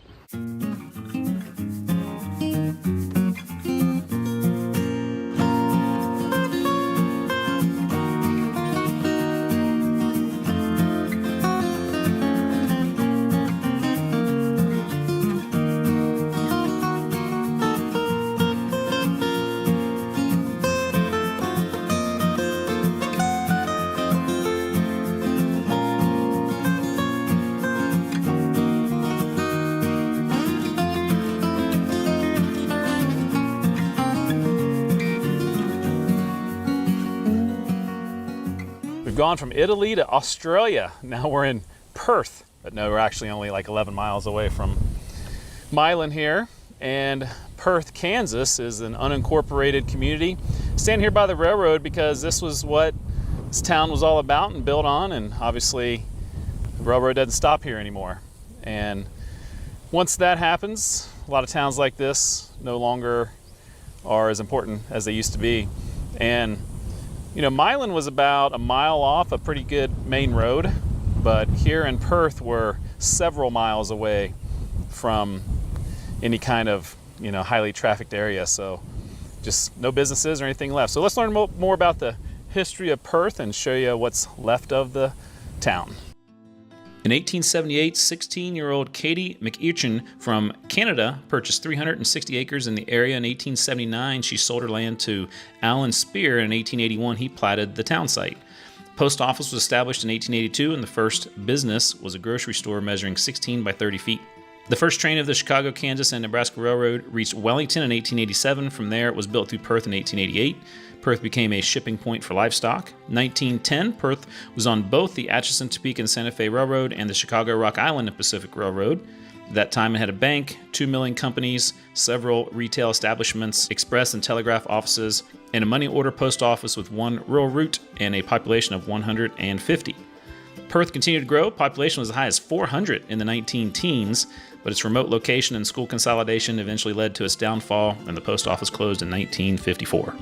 Gone from Italy to Australia. Now we're in Perth, but no, we're actually only like 11 miles away from Milan here. And Perth, Kansas is an unincorporated community. Stand here by the railroad because this was what this town was all about and built on, and obviously the railroad doesn't stop here anymore. And once that happens, a lot of towns like this no longer are as important as they used to be. And you know, Milan was about a mile off a pretty good main road, but here in Perth we're several miles away from any kind of, you know, highly trafficked area. So just no businesses or anything left. So let's learn more about the history of Perth and show you what's left of the town. In 1878, 16-year-old Katie McEachin from Canada purchased 360 acres in the area. In 1879, she sold her land to Alan Spear, and in 1881, he platted the town site. Post office was established in 1882, and the first business was a grocery store measuring 16 by 30 feet. The first train of the Chicago, Kansas, and Nebraska Railroad reached Wellington in 1887. From there, it was built through Perth in 1888. Perth became a shipping point for livestock. 1910, Perth was on both the Atchison, Topeka, and Santa Fe Railroad and the Chicago, Rock Island, and Pacific Railroad. At that time, it had a bank, 2 milling companies, several retail establishments, express and telegraph offices, and a money order post office with 1 rural route and a population of 150. Perth continued to grow. Population was as high as 400 in the 19-teens, but its remote location and school consolidation eventually led to its downfall, and the post office closed in 1954.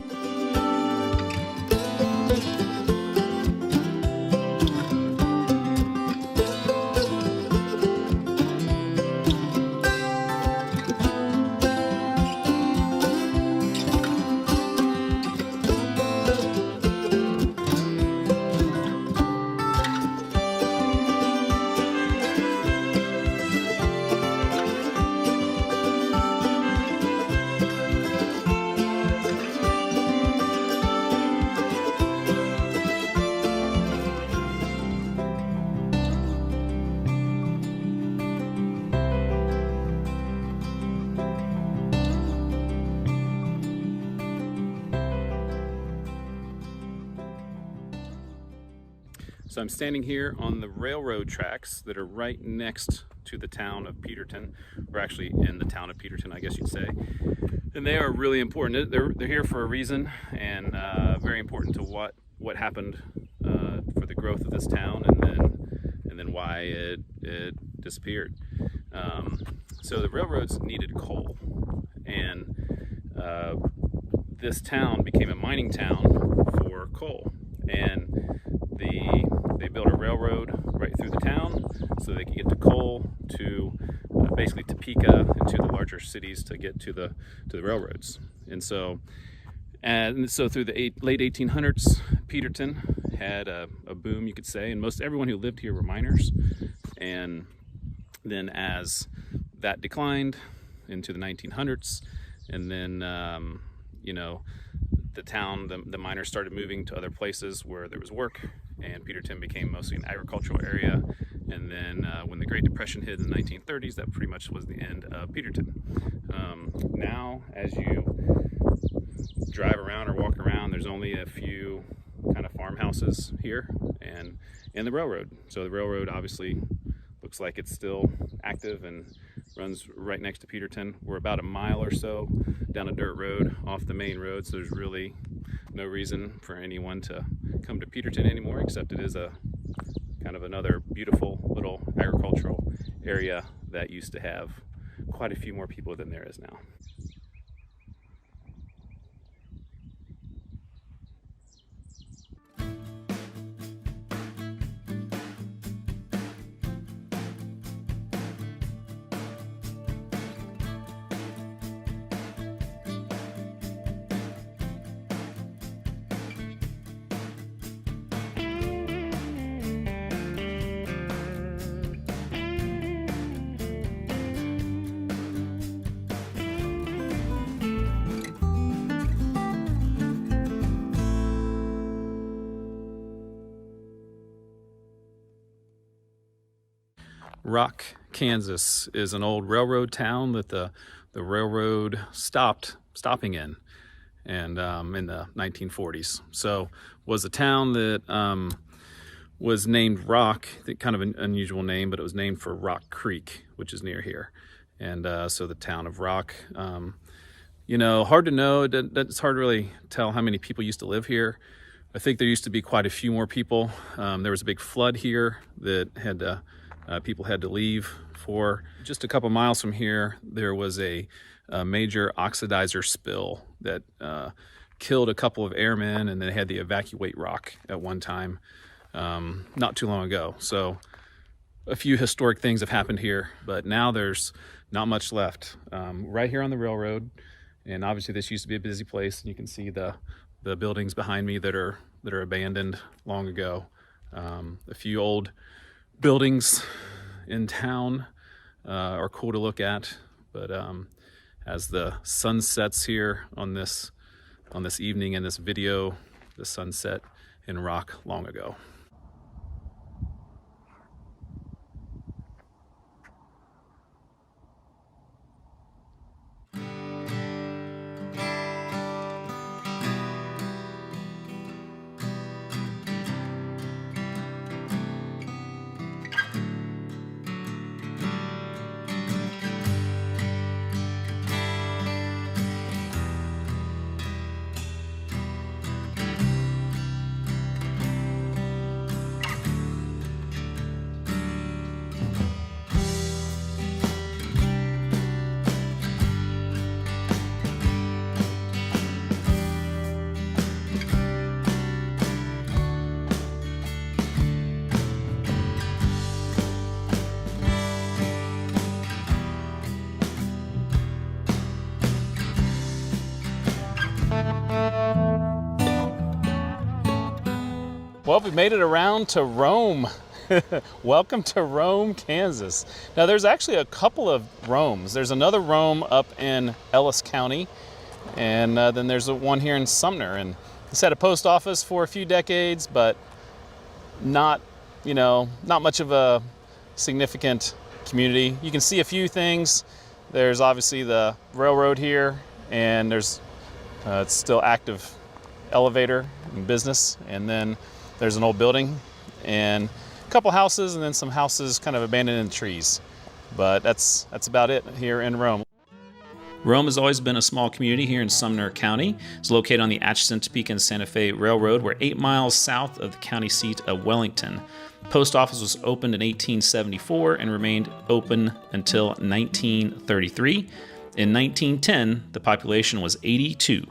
So I'm standing here on the railroad tracks that are right next to the town of Peterton. We're actually in the town of Peterton, I guess you'd say. And they are really important. They're here for a reason, and very important to what happened for the growth of this town, and then why it disappeared. So the railroads needed coal, and this town became a mining town for coal. And they built a railroad right through the town, so they could get to coal, to basically Topeka, and to the larger cities to get to the railroads. And so through the late 1800s, Peterton had a boom, you could say, and most everyone who lived here were miners. And then as that declined into the 1900s, and then the town, the miners started moving to other places where there was work, and Peterton became mostly an agricultural area. And then when the Great Depression hit in the 1930s, that pretty much was the end of Peterton. Now, as you drive around or walk around, there's only a few kind of farmhouses here and the railroad. So the railroad obviously looks like it's still active and runs right next to Peterton. We're about a mile or so down a dirt road off the main road, so there's really no reason for anyone to come to Peterton anymore, except it is a kind of another beautiful little agricultural area that used to have quite a few more people than there is now. Rock, Kansas is an old railroad town that the railroad stopping in, and in the 1940s. So was a town that was named Rock, kind of an unusual name, but it was named for Rock Creek, which is near here. And so the town of Rock, hard to know. It's hard to really tell how many people used to live here. I think there used to be quite a few more people. There was a big flood here that had to people had to leave for. Just a couple miles from here, there was a major oxidizer spill that killed a couple of airmen, and they had to evacuate Rock at one time not too long ago. So a few historic things have happened here, but now there's not much left. Right here on the railroad, and obviously this used to be a busy place, and you can see the buildings behind me that are abandoned long ago. A few old buildings in town are cool to look at, but as the sun sets here on this evening in this video, the sunset in Rock long ago. Well, we made it around to Rome. Welcome to Rome, Kansas. Now, there's actually a couple of Romes. There's another Rome up in Ellis County, and then there's one here in Sumner. And it's had a post office for a few decades, but not much of a significant community. You can see a few things. There's obviously the railroad here, and there's it's still active elevator and business, and then there's an old building and a couple houses, and then some houses kind of abandoned in trees. But that's about it here in Rome. Rome has always been a small community here in Sumner County. It's located on the Atchison, Topeka, and Santa Fe Railroad. We're 8 miles south of the county seat of Wellington. The post office was opened in 1874 and remained open until 1933. In 1910, the population was 82.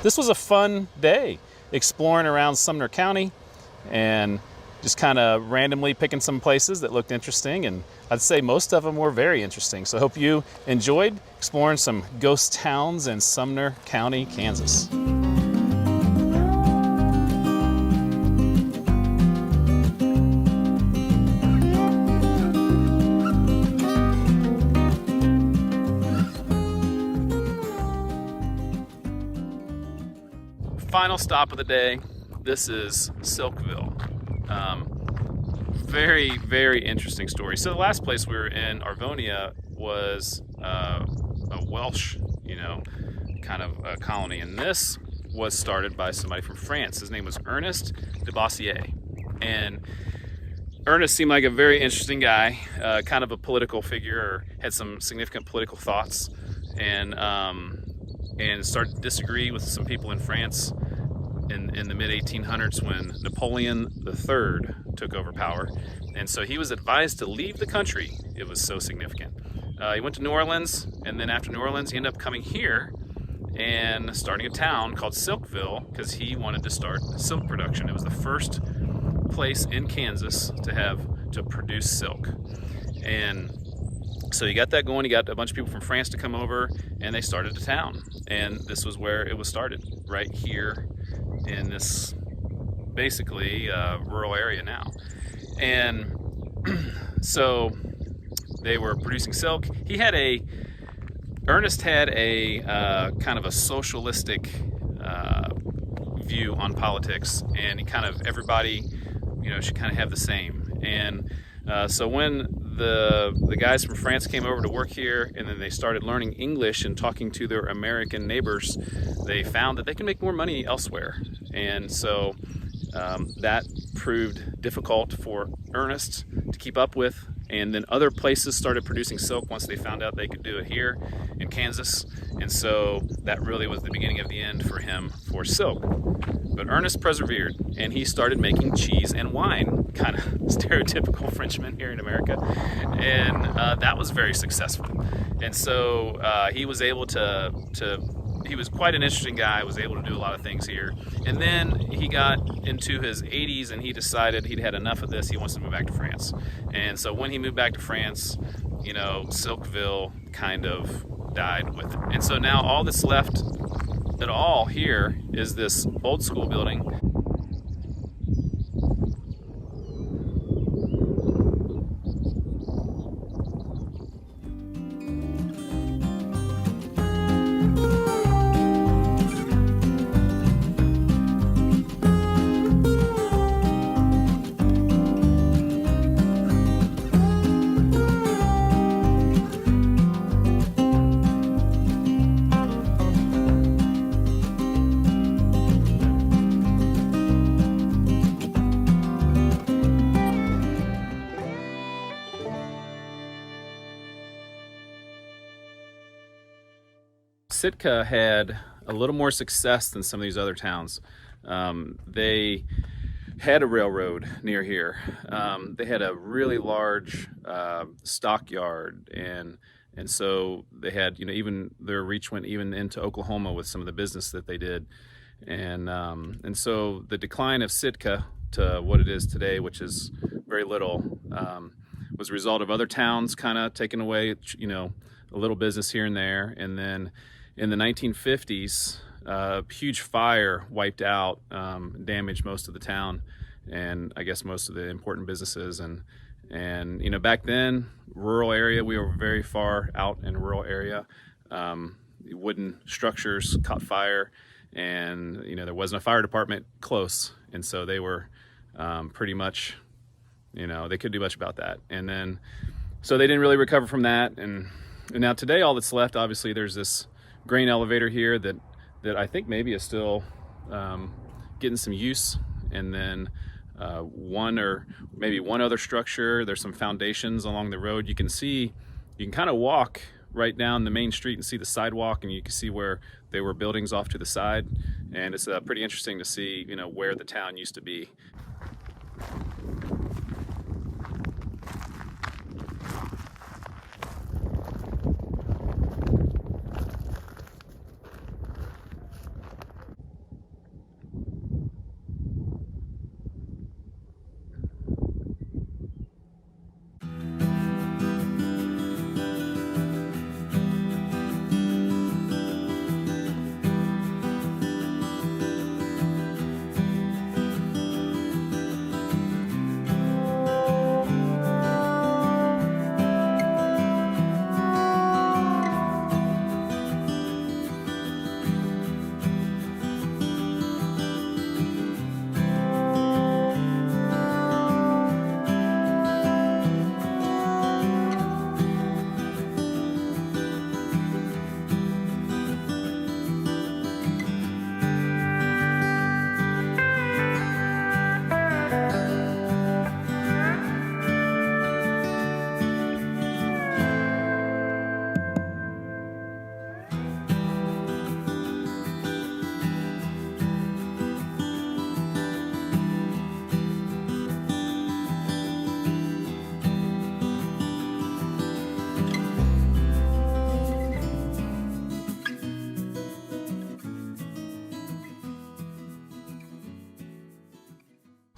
this was a fun day exploring around Sumner County and just kind of randomly picking some places that looked interesting, and I'd say most of them were very interesting. So I hope you enjoyed exploring some ghost towns in Sumner County, Kansas. Final stop of the day. This is Silkville. Very, very interesting story. So the last place we were in, Arvonia, was a Welsh, kind of a colony. And this was started by somebody from France. His name was Ernest de Bossier. And Ernest seemed like a very interesting guy, kind of a political figure, or had some significant political thoughts, and started to disagree with some people in France in the mid-1800s when Napoleon III took over power. And so he was advised to leave the country. It was so significant. He went to New Orleans, and then after New Orleans, he ended up coming here and starting a town called Silkville because he wanted to start silk production. It was the first place in Kansas to produce silk. And so you got that going. You got a bunch of people from France to come over, and they started a town. And this was where it was started, right here in this basically rural area now. And so they were producing silk. Ernest had a kind of a socialistic view on politics, and everybody, should kind of have the same. And so when the guys from France came over to work here, and then they started learning English and talking to their American neighbors, they found that they can make more money elsewhere. And so that proved difficult for Ernest to keep up with. And then other places started producing silk once they found out they could do it here in Kansas. And so that really was the beginning of the end for him for silk. But Ernest persevered, and he started making cheese and wine, kind of stereotypical Frenchman here in America. And that was very successful. And so he was able he was quite an interesting guy, was able to do a lot of things here. And then he got into his 80s and he decided he'd had enough of this. He wants to move back to France. And so when he moved back to France, Silkville kind of died with it. And so now all that's left at all here is this old school building. Sitka had a little more success than some of these other towns. They had a railroad near here. They had a really large stockyard, and so they had, even their reach went even into Oklahoma with some of the business that they did. And so the decline of Sitka to what it is today, which is very little, was a result of other towns kind of taking away, a little business here and there. And then in the 1950s, a huge fire wiped out, damaged most of the town, and I guess most of the important businesses. And back then, rural area, we were very far out in a rural area. Wooden structures caught fire, and there wasn't a fire department close, and so they were pretty much, they couldn't do much about that. And then, so they didn't really recover from that. And now today, all that's left, obviously, there's this grain elevator here that I think maybe is still getting some use, and then one or maybe one other structure. There's some foundations along the road. You can kind of walk right down the main street and see the sidewalk, and you can see where there were buildings off to the side, and it's pretty interesting to see where the town used to be.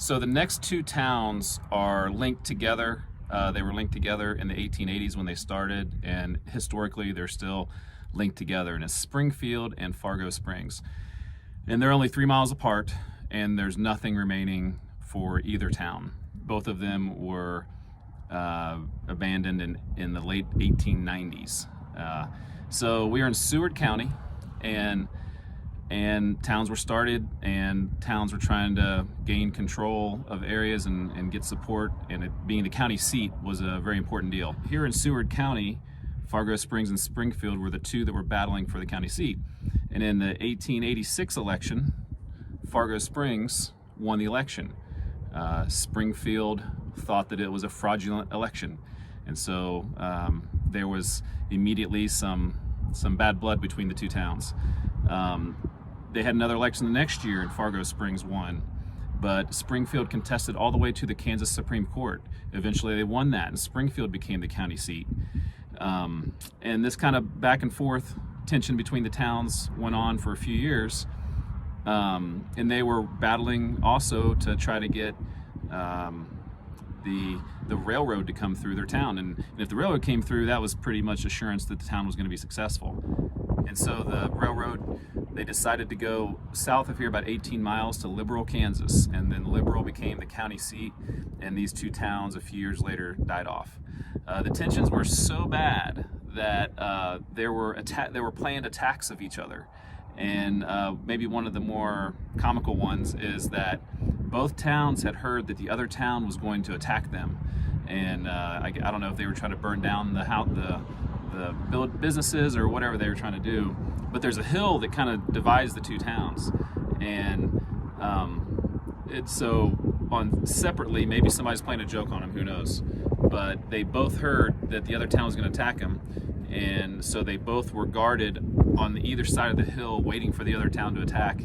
So the next two towns are linked together. They were linked together in the 1880s when they started, and historically they're still linked together, and it's Springfield and Fargo Springs. And they're only 3 miles apart, and there's nothing remaining for either town. Both of them were abandoned in the late 1890s. So we are in Seward County, and towns were started, and towns were trying to gain control of areas and get support, and it being the county seat was a very important deal. Here in Seward County, Fargo Springs and Springfield were the two that were battling for the county seat. And in the 1886 election, Fargo Springs won the election. Springfield thought that it was a fraudulent election, and so there was immediately some bad blood between the two towns. They had another election the next year, and Fargo Springs won, but Springfield contested all the way to the Kansas Supreme Court. Eventually they won that, and Springfield became the county seat. And this kind of back and forth tension between the towns went on for a few years, and they were battling also to try to get the railroad to come through their town, and if the railroad came through, that was pretty much assurance that the town was going to be successful. And so the railroad, they decided to go south of here about 18 miles to Liberal, Kansas, and then Liberal became the county seat, and these two towns a few years later died off. The tensions were so bad that there were planned attacks of each other, and maybe one of the more comical ones is that both towns had heard that the other town was going to attack them, and I don't know if they were trying to burn down the businesses or whatever they were trying to do, but there's a hill that kind of divides the two towns, and it's so on separately, maybe somebody's playing a joke on them, who knows, but they both heard that the other town was going to attack them, and so they both were guarded on either side of the hill waiting for the other town to attack,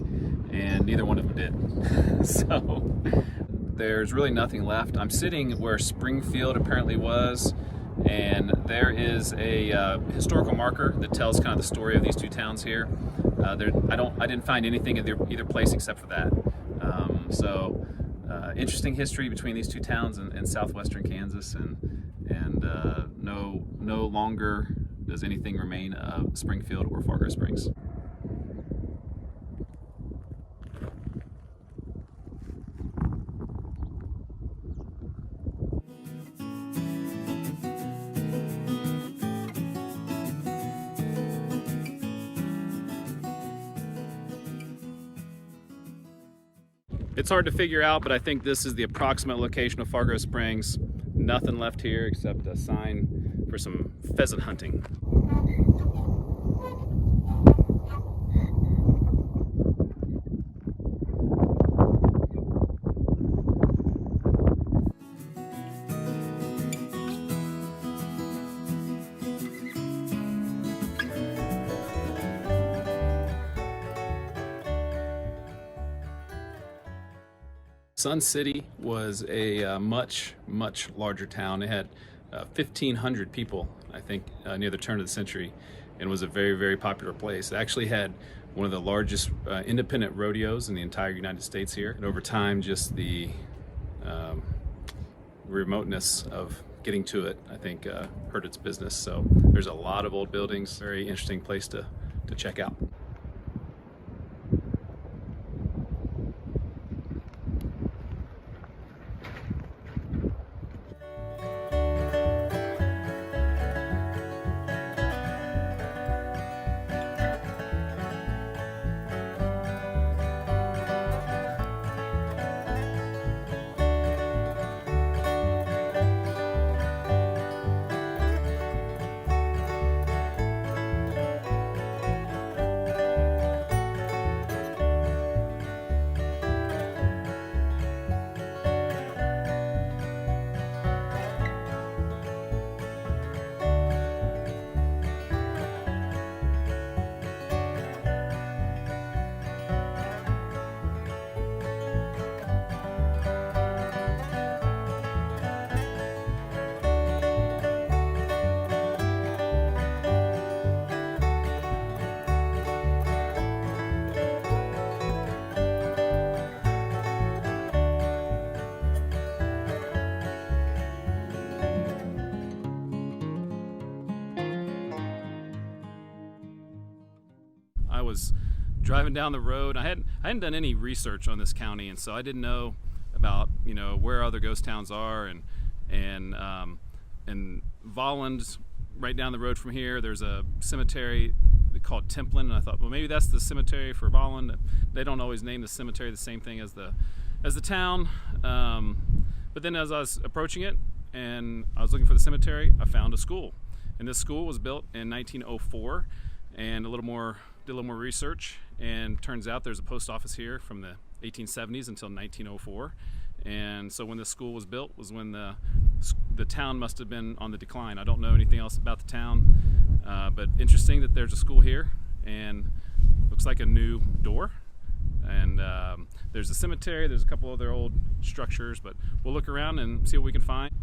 and neither one of them did. So there's really nothing left. I'm sitting where Springfield apparently was, and there is a historical marker that tells kind of the story of these two towns here. I didn't find anything in either place except for that. Interesting history between these two towns in southwestern Kansas, and no longer does anything remain of Springfield or Fargo Springs. It's hard to figure out, but I think this is the approximate location of Fargo Springs. Nothing left here except a sign for some pheasant hunting. Sun City was a much larger town. It had 1,500 people, I think, near the turn of the century, and was a very popular place. It actually had one of the largest independent rodeos in the entire United States here. And over time, just the remoteness of getting to it, I think, hurt its business. So there's a lot of old buildings. Very interesting place to check out. I was driving down the road. I hadn't done any research on this county, and so I didn't know about, you know, where other ghost towns are, and Volland's right down the road from here. There's a cemetery called Templin, and I thought, well, maybe that's the cemetery for Volland. They don't always name the cemetery the same thing as the town. But then as I was approaching it and I was looking for the cemetery, I found a school. And this school was built in 1904, and did a little more research, and turns out there's a post office here from the 1870s until 1904. And so when this school was built was when the town must have been on the decline. I don't know anything else about the town, but interesting that there's a school here, and looks like a new door. And there's a cemetery, there's a couple other old structures, but we'll look around and see what we can find.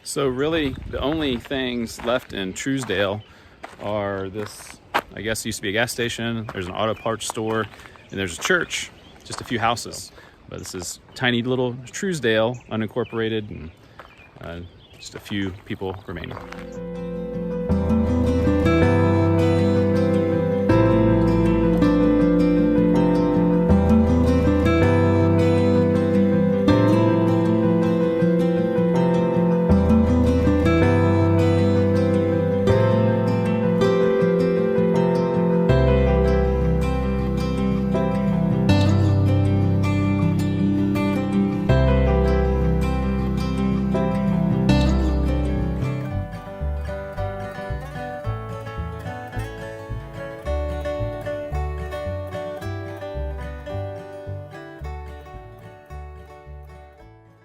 So really the only things left in Truesdale are this, I guess it used to be a gas station, there's an auto parts store, and there's a church, just a few houses. But this is tiny little Truesdale, unincorporated, and just a few people remaining.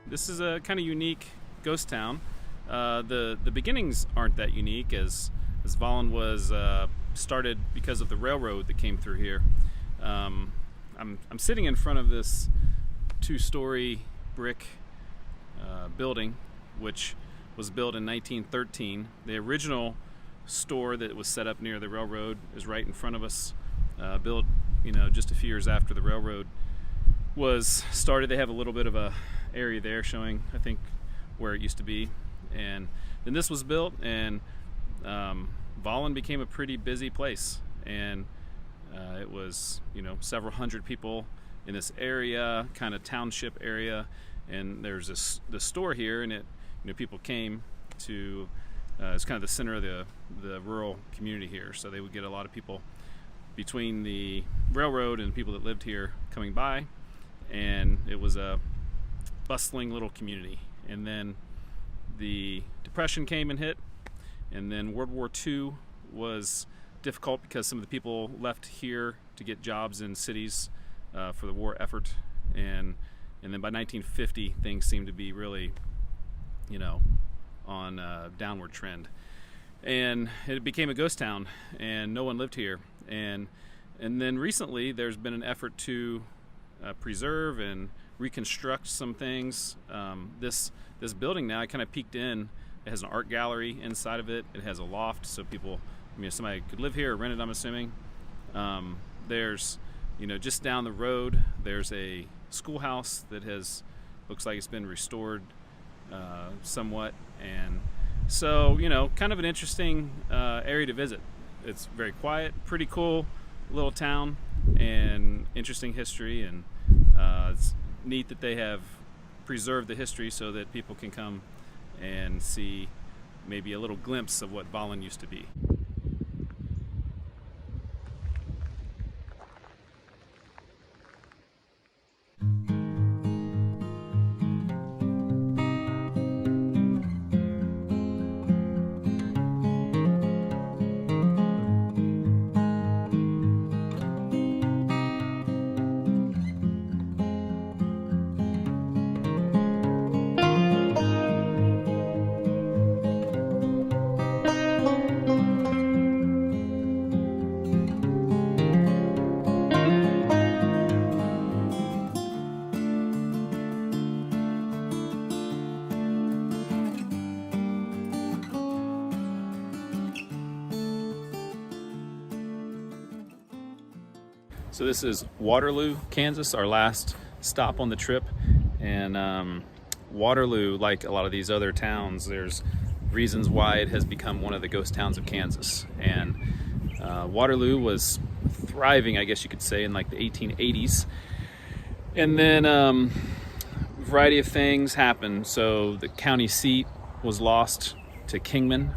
This is a kind of unique ghost town. The beginnings aren't that unique, as Volland was started because of the railroad that came through here. I'm sitting in front of this two-story brick building, which was built in 1913. The original store that was set up near the railroad is right in front of us, built, you know, just a few years after the railroad was started. They have a little bit of a area there showing, I think, where it used to be. And then this was built, and Volland became a pretty busy place, and it was, you know, several hundred people in this area, kind of township area. And there's the store here, and it, you know, people came to it's kind of the center of the rural community here, so they would get a lot of people between the railroad and people that lived here coming by, and it was a bustling little community. And then the Depression came and hit, and then World War II was difficult because some of the people left here to get jobs in cities for the war effort, and then by 1950 things seemed to be really, you know, on a downward trend, and it became a ghost town, and no one lived here. And And then recently there's been an effort to preserve and reconstruct some things. This building now, I kind of peeked in. It has an art gallery inside of it. It has a loft, so people, somebody could live here or rent it, I'm assuming. There's, just down the road, there's a schoolhouse that looks like it's been restored somewhat. And so, kind of an interesting area to visit. It's very quiet, pretty cool little town, and interesting history. And it's neat that they have preserved the history so that people can come and see maybe a little glimpse of what Ballin used to be. So this is Waterloo, Kansas, our last stop on the trip. And Waterloo, like a lot of these other towns, there's reasons why it has become one of the ghost towns of Kansas. And Waterloo was thriving, I guess you could say, in like the 1880s. And then a variety of things happened. So the county seat was lost to Kingman.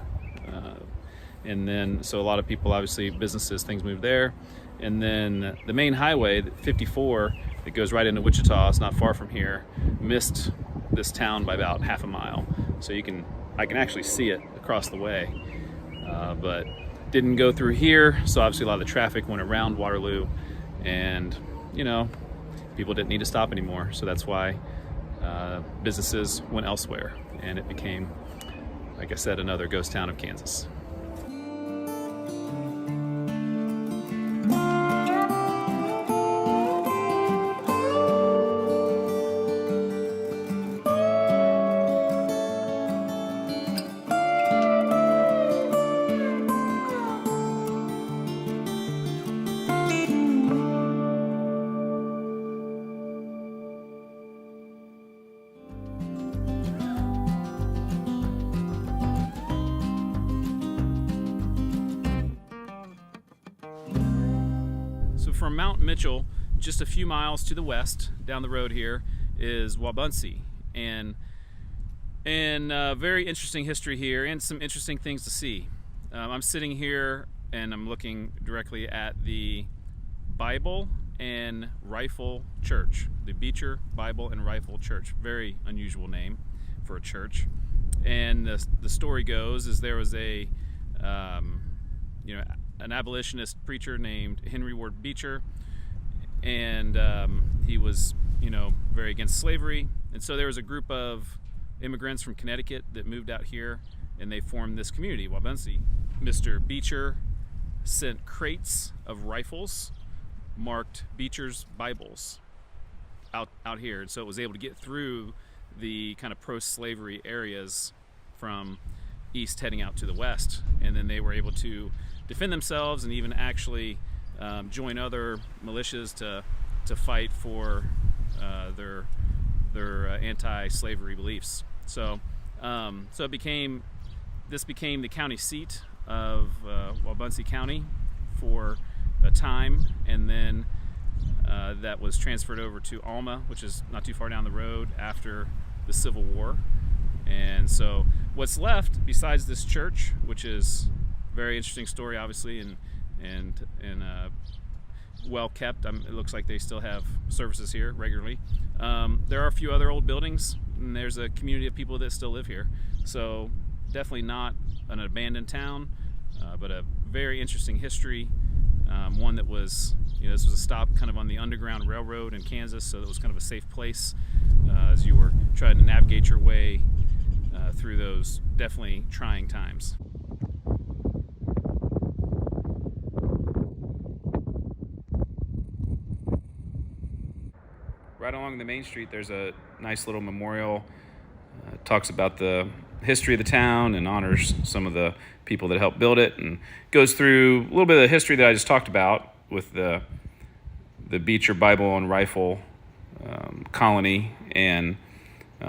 And then, so a lot of people, obviously, businesses, things moved there. And then the main highway, 54, that goes right into Wichita, it's not far from here, missed this town by about half a mile. So I can actually see it across the way, but didn't go through here. So obviously a lot of the traffic went around Waterloo, and people didn't need to stop anymore. So that's why businesses went elsewhere, and it became, like I said, another ghost town of Kansas. From Mount Mitchell, just a few miles to the west, down the road here, is Wabaunsee, and very interesting history here, and some interesting things to see. I'm sitting here and I'm looking directly at the Bible and Rifle Church, the Beecher Bible and Rifle Church. Very unusual name for a church. And the story goes is there was an abolitionist preacher named Henry Ward Beecher, and he was, very against slavery. And so there was a group of immigrants from Connecticut that moved out here, and they formed this community, Wabaunsee. Mr. Beecher sent crates of rifles marked Beecher's Bibles out here, and so it was able to get through the kind of pro-slavery areas from east heading out to the west, and then they were able to defend themselves and even actually join other militias to fight for their anti-slavery beliefs. So it became the county seat of Wabaunsee County for a time, and then that was transferred over to Aulne, which is not too far down the road, after the Civil War. And so what's left besides this church, which is a very interesting story, obviously, and well kept. It looks like they still have services here regularly. There are a few other old buildings, and there's a community of people that still live here. So definitely not an abandoned town, but a very interesting history. One that was, this was a stop kind of on the Underground Railroad in Kansas, so it was kind of a safe place as you were trying to navigate your way through those definitely trying times. right along the main street, there's a nice little memorial. It talks about the history of the town and honors some of the people that helped build it, and goes through a little bit of the history that I just talked about with the Beecher Bible and Rifle colony, and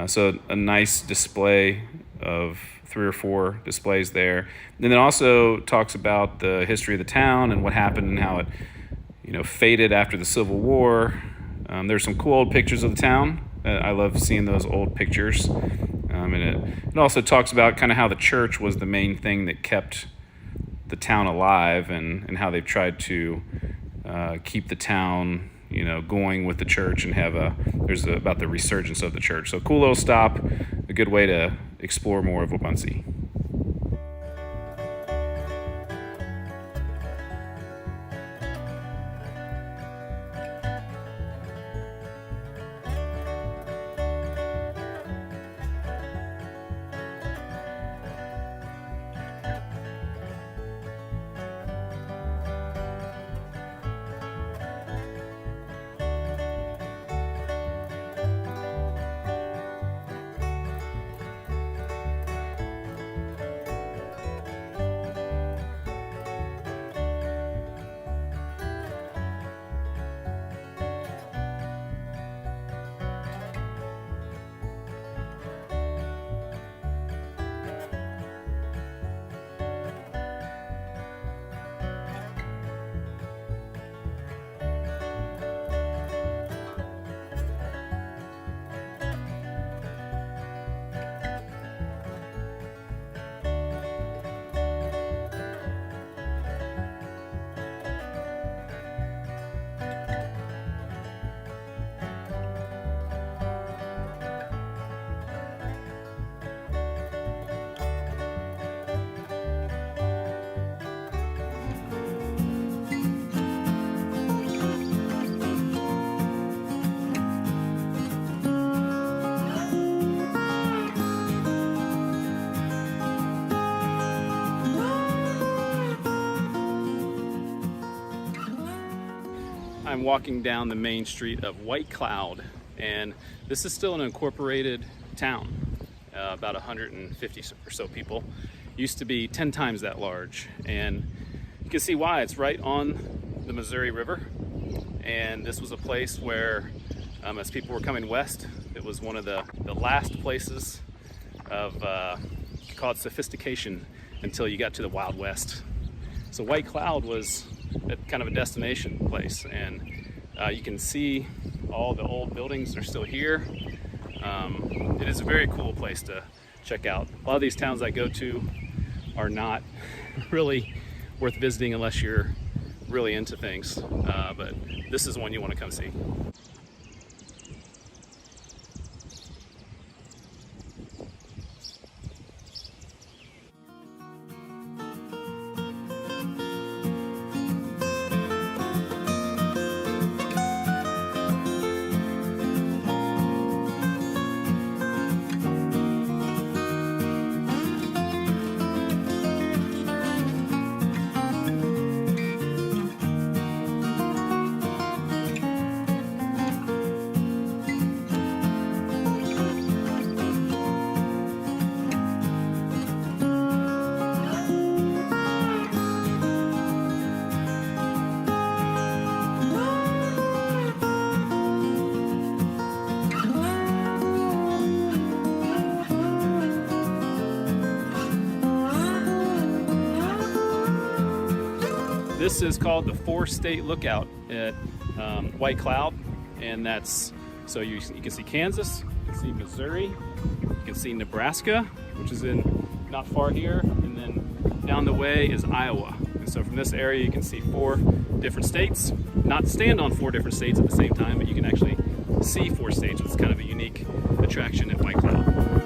so a nice display of 3 or 4 displays there. And then it also talks about the history of the town and what happened and how it, faded after the Civil War. There's some cool old pictures of the town. I love seeing those old pictures. And it also talks about kind of how the church was the main thing that kept the town alive, and how they've tried to keep the town, going with the church, and there's about the resurgence of the church. So cool little stop, a good way to explore more of Waubonsee. I'm walking down the main street of White Cloud, and this is still an incorporated town, about 150 or so people. Used to be 10 times that large, and you can see why. It's right on the Missouri River, and this was a place where, as people were coming west, it was one of the last places of, you could call it sophistication, until you got to the Wild West. So White Cloud was kind of a destination place, and you can see all the old buildings are still here. It is a very cool place to check out. A lot of these towns I go to are not really worth visiting unless you're really into things, but this is one you want to come see. This is called the 4-state lookout at White Cloud, and that's, so you can see Kansas, you can see Missouri, you can see Nebraska, which is not far here, and then down the way is Iowa. And so from this area you can see 4 different states. Not stand on 4 different states at the same time, but you can actually see 4 states. It's kind of a unique attraction at White Cloud.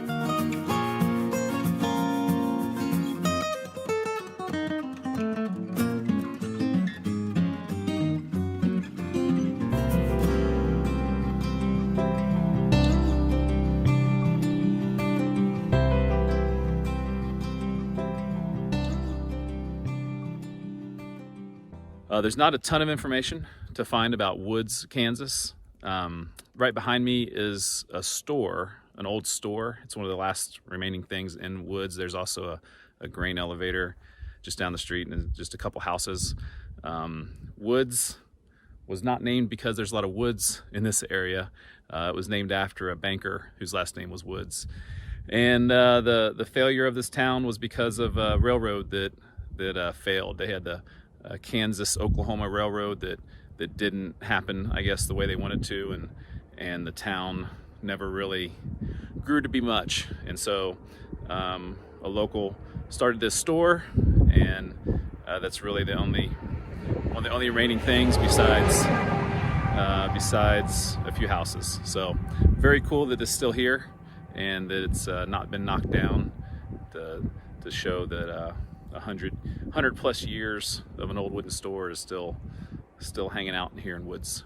There's not a ton of information to find about Woods, Kansas. Right behind me is a store, an old store. It's one of the last remaining things in Woods. There's also a grain elevator just down the street and just a couple houses. Woods was not named because there's a lot of woods in this area. It was named after a banker whose last name was Woods. And the failure of this town was because of a railroad that failed. They had the Kansas-Oklahoma Railroad that didn't happen, I guess, the way they wanted to, and the town never really grew to be much. And so a local started this store, and that's really one of the only remaining things besides a few houses. So very cool that it's still here and that it's not been knocked down, to show that 100 plus years of an old wooden store is still hanging out here in Woods.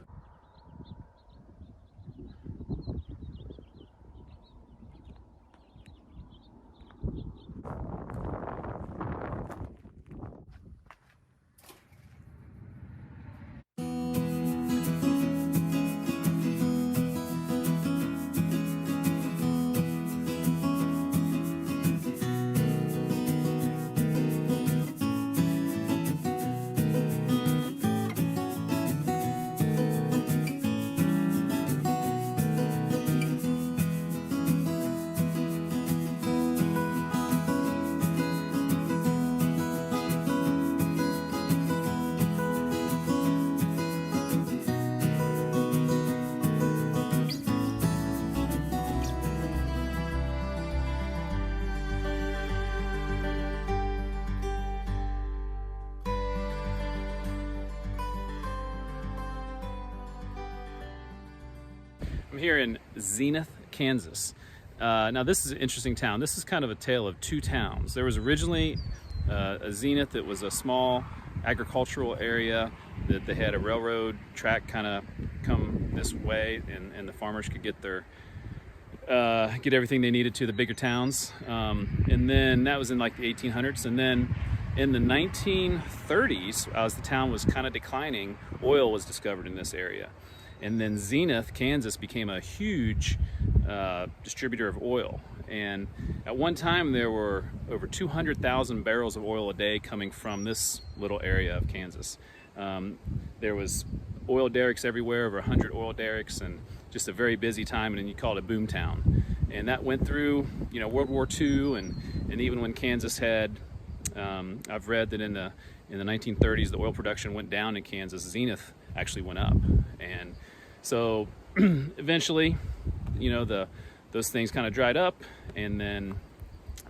I'm here in Zenith, Kansas. Now this is an interesting town. This is kind of a tale of two towns. There was originally a Zenith that was a small agricultural area that they had a railroad track kind of come this way, and the farmers could get everything they needed to the bigger towns. And then that was in like the 1800s. And then in the 1930s, as the town was kind of declining, oil was discovered in this area. And then Zenith, Kansas became a huge distributor of oil. And at one time there were over 200,000 barrels of oil a day coming from this little area of Kansas. There was oil derricks everywhere, over 100 oil derricks, and just a very busy time, and then you call it a boom town. And that went through, World War II, and even when Kansas had, I've read that in the 1930s the oil production went down in Kansas, Zenith actually went up. And so eventually, those things kind of dried up, and then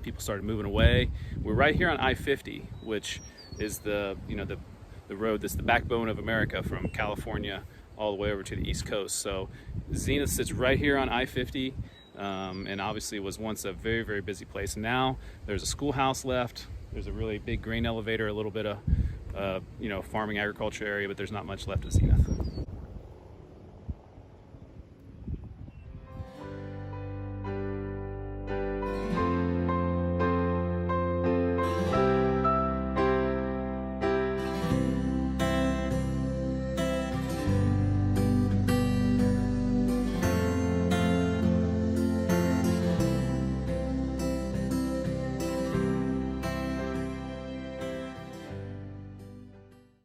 people started moving away. We're right here on I-50, which is the road that's the backbone of America from California all the way over to the East Coast. So Zenith sits right here on I-50, and obviously was once a very, very busy place. Now there's a schoolhouse left. There's a really big grain elevator, a little bit of farming agriculture area, but there's not much left of Zenith.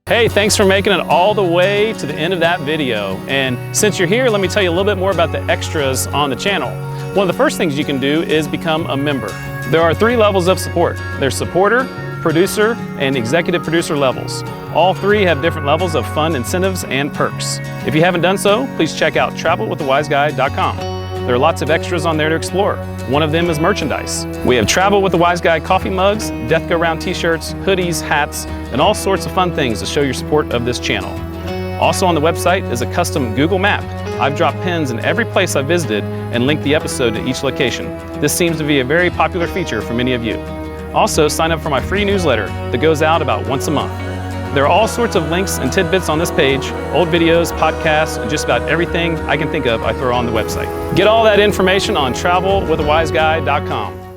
Hey, thanks for making it all the way to the end of that video. And since you're here, let me tell you a little bit more about the extras on the channel. One of the first things you can do is become a member. There are 3 levels of support. There's supporter, producer, and executive producer levels. All 3 have different levels of fun incentives and perks. If you haven't done so, please check out travelwiththewiseguy.com. There are lots of extras on there to explore. One of them is merchandise. We have Travel with the Wise Guy coffee mugs, Death Go Round t-shirts, hoodies, hats, and all sorts of fun things to show your support of this channel. Also on the website is a custom Google map. I've dropped pins in every place I've visited and linked the episode to each location. This seems to be a very popular feature for many of you. Also, sign up for my free newsletter that goes out about once a month. There are all sorts of links and tidbits on this page, old videos, podcasts, and just about everything I can think of I throw on the website. Get all that information on travelwiththewiseguy.com.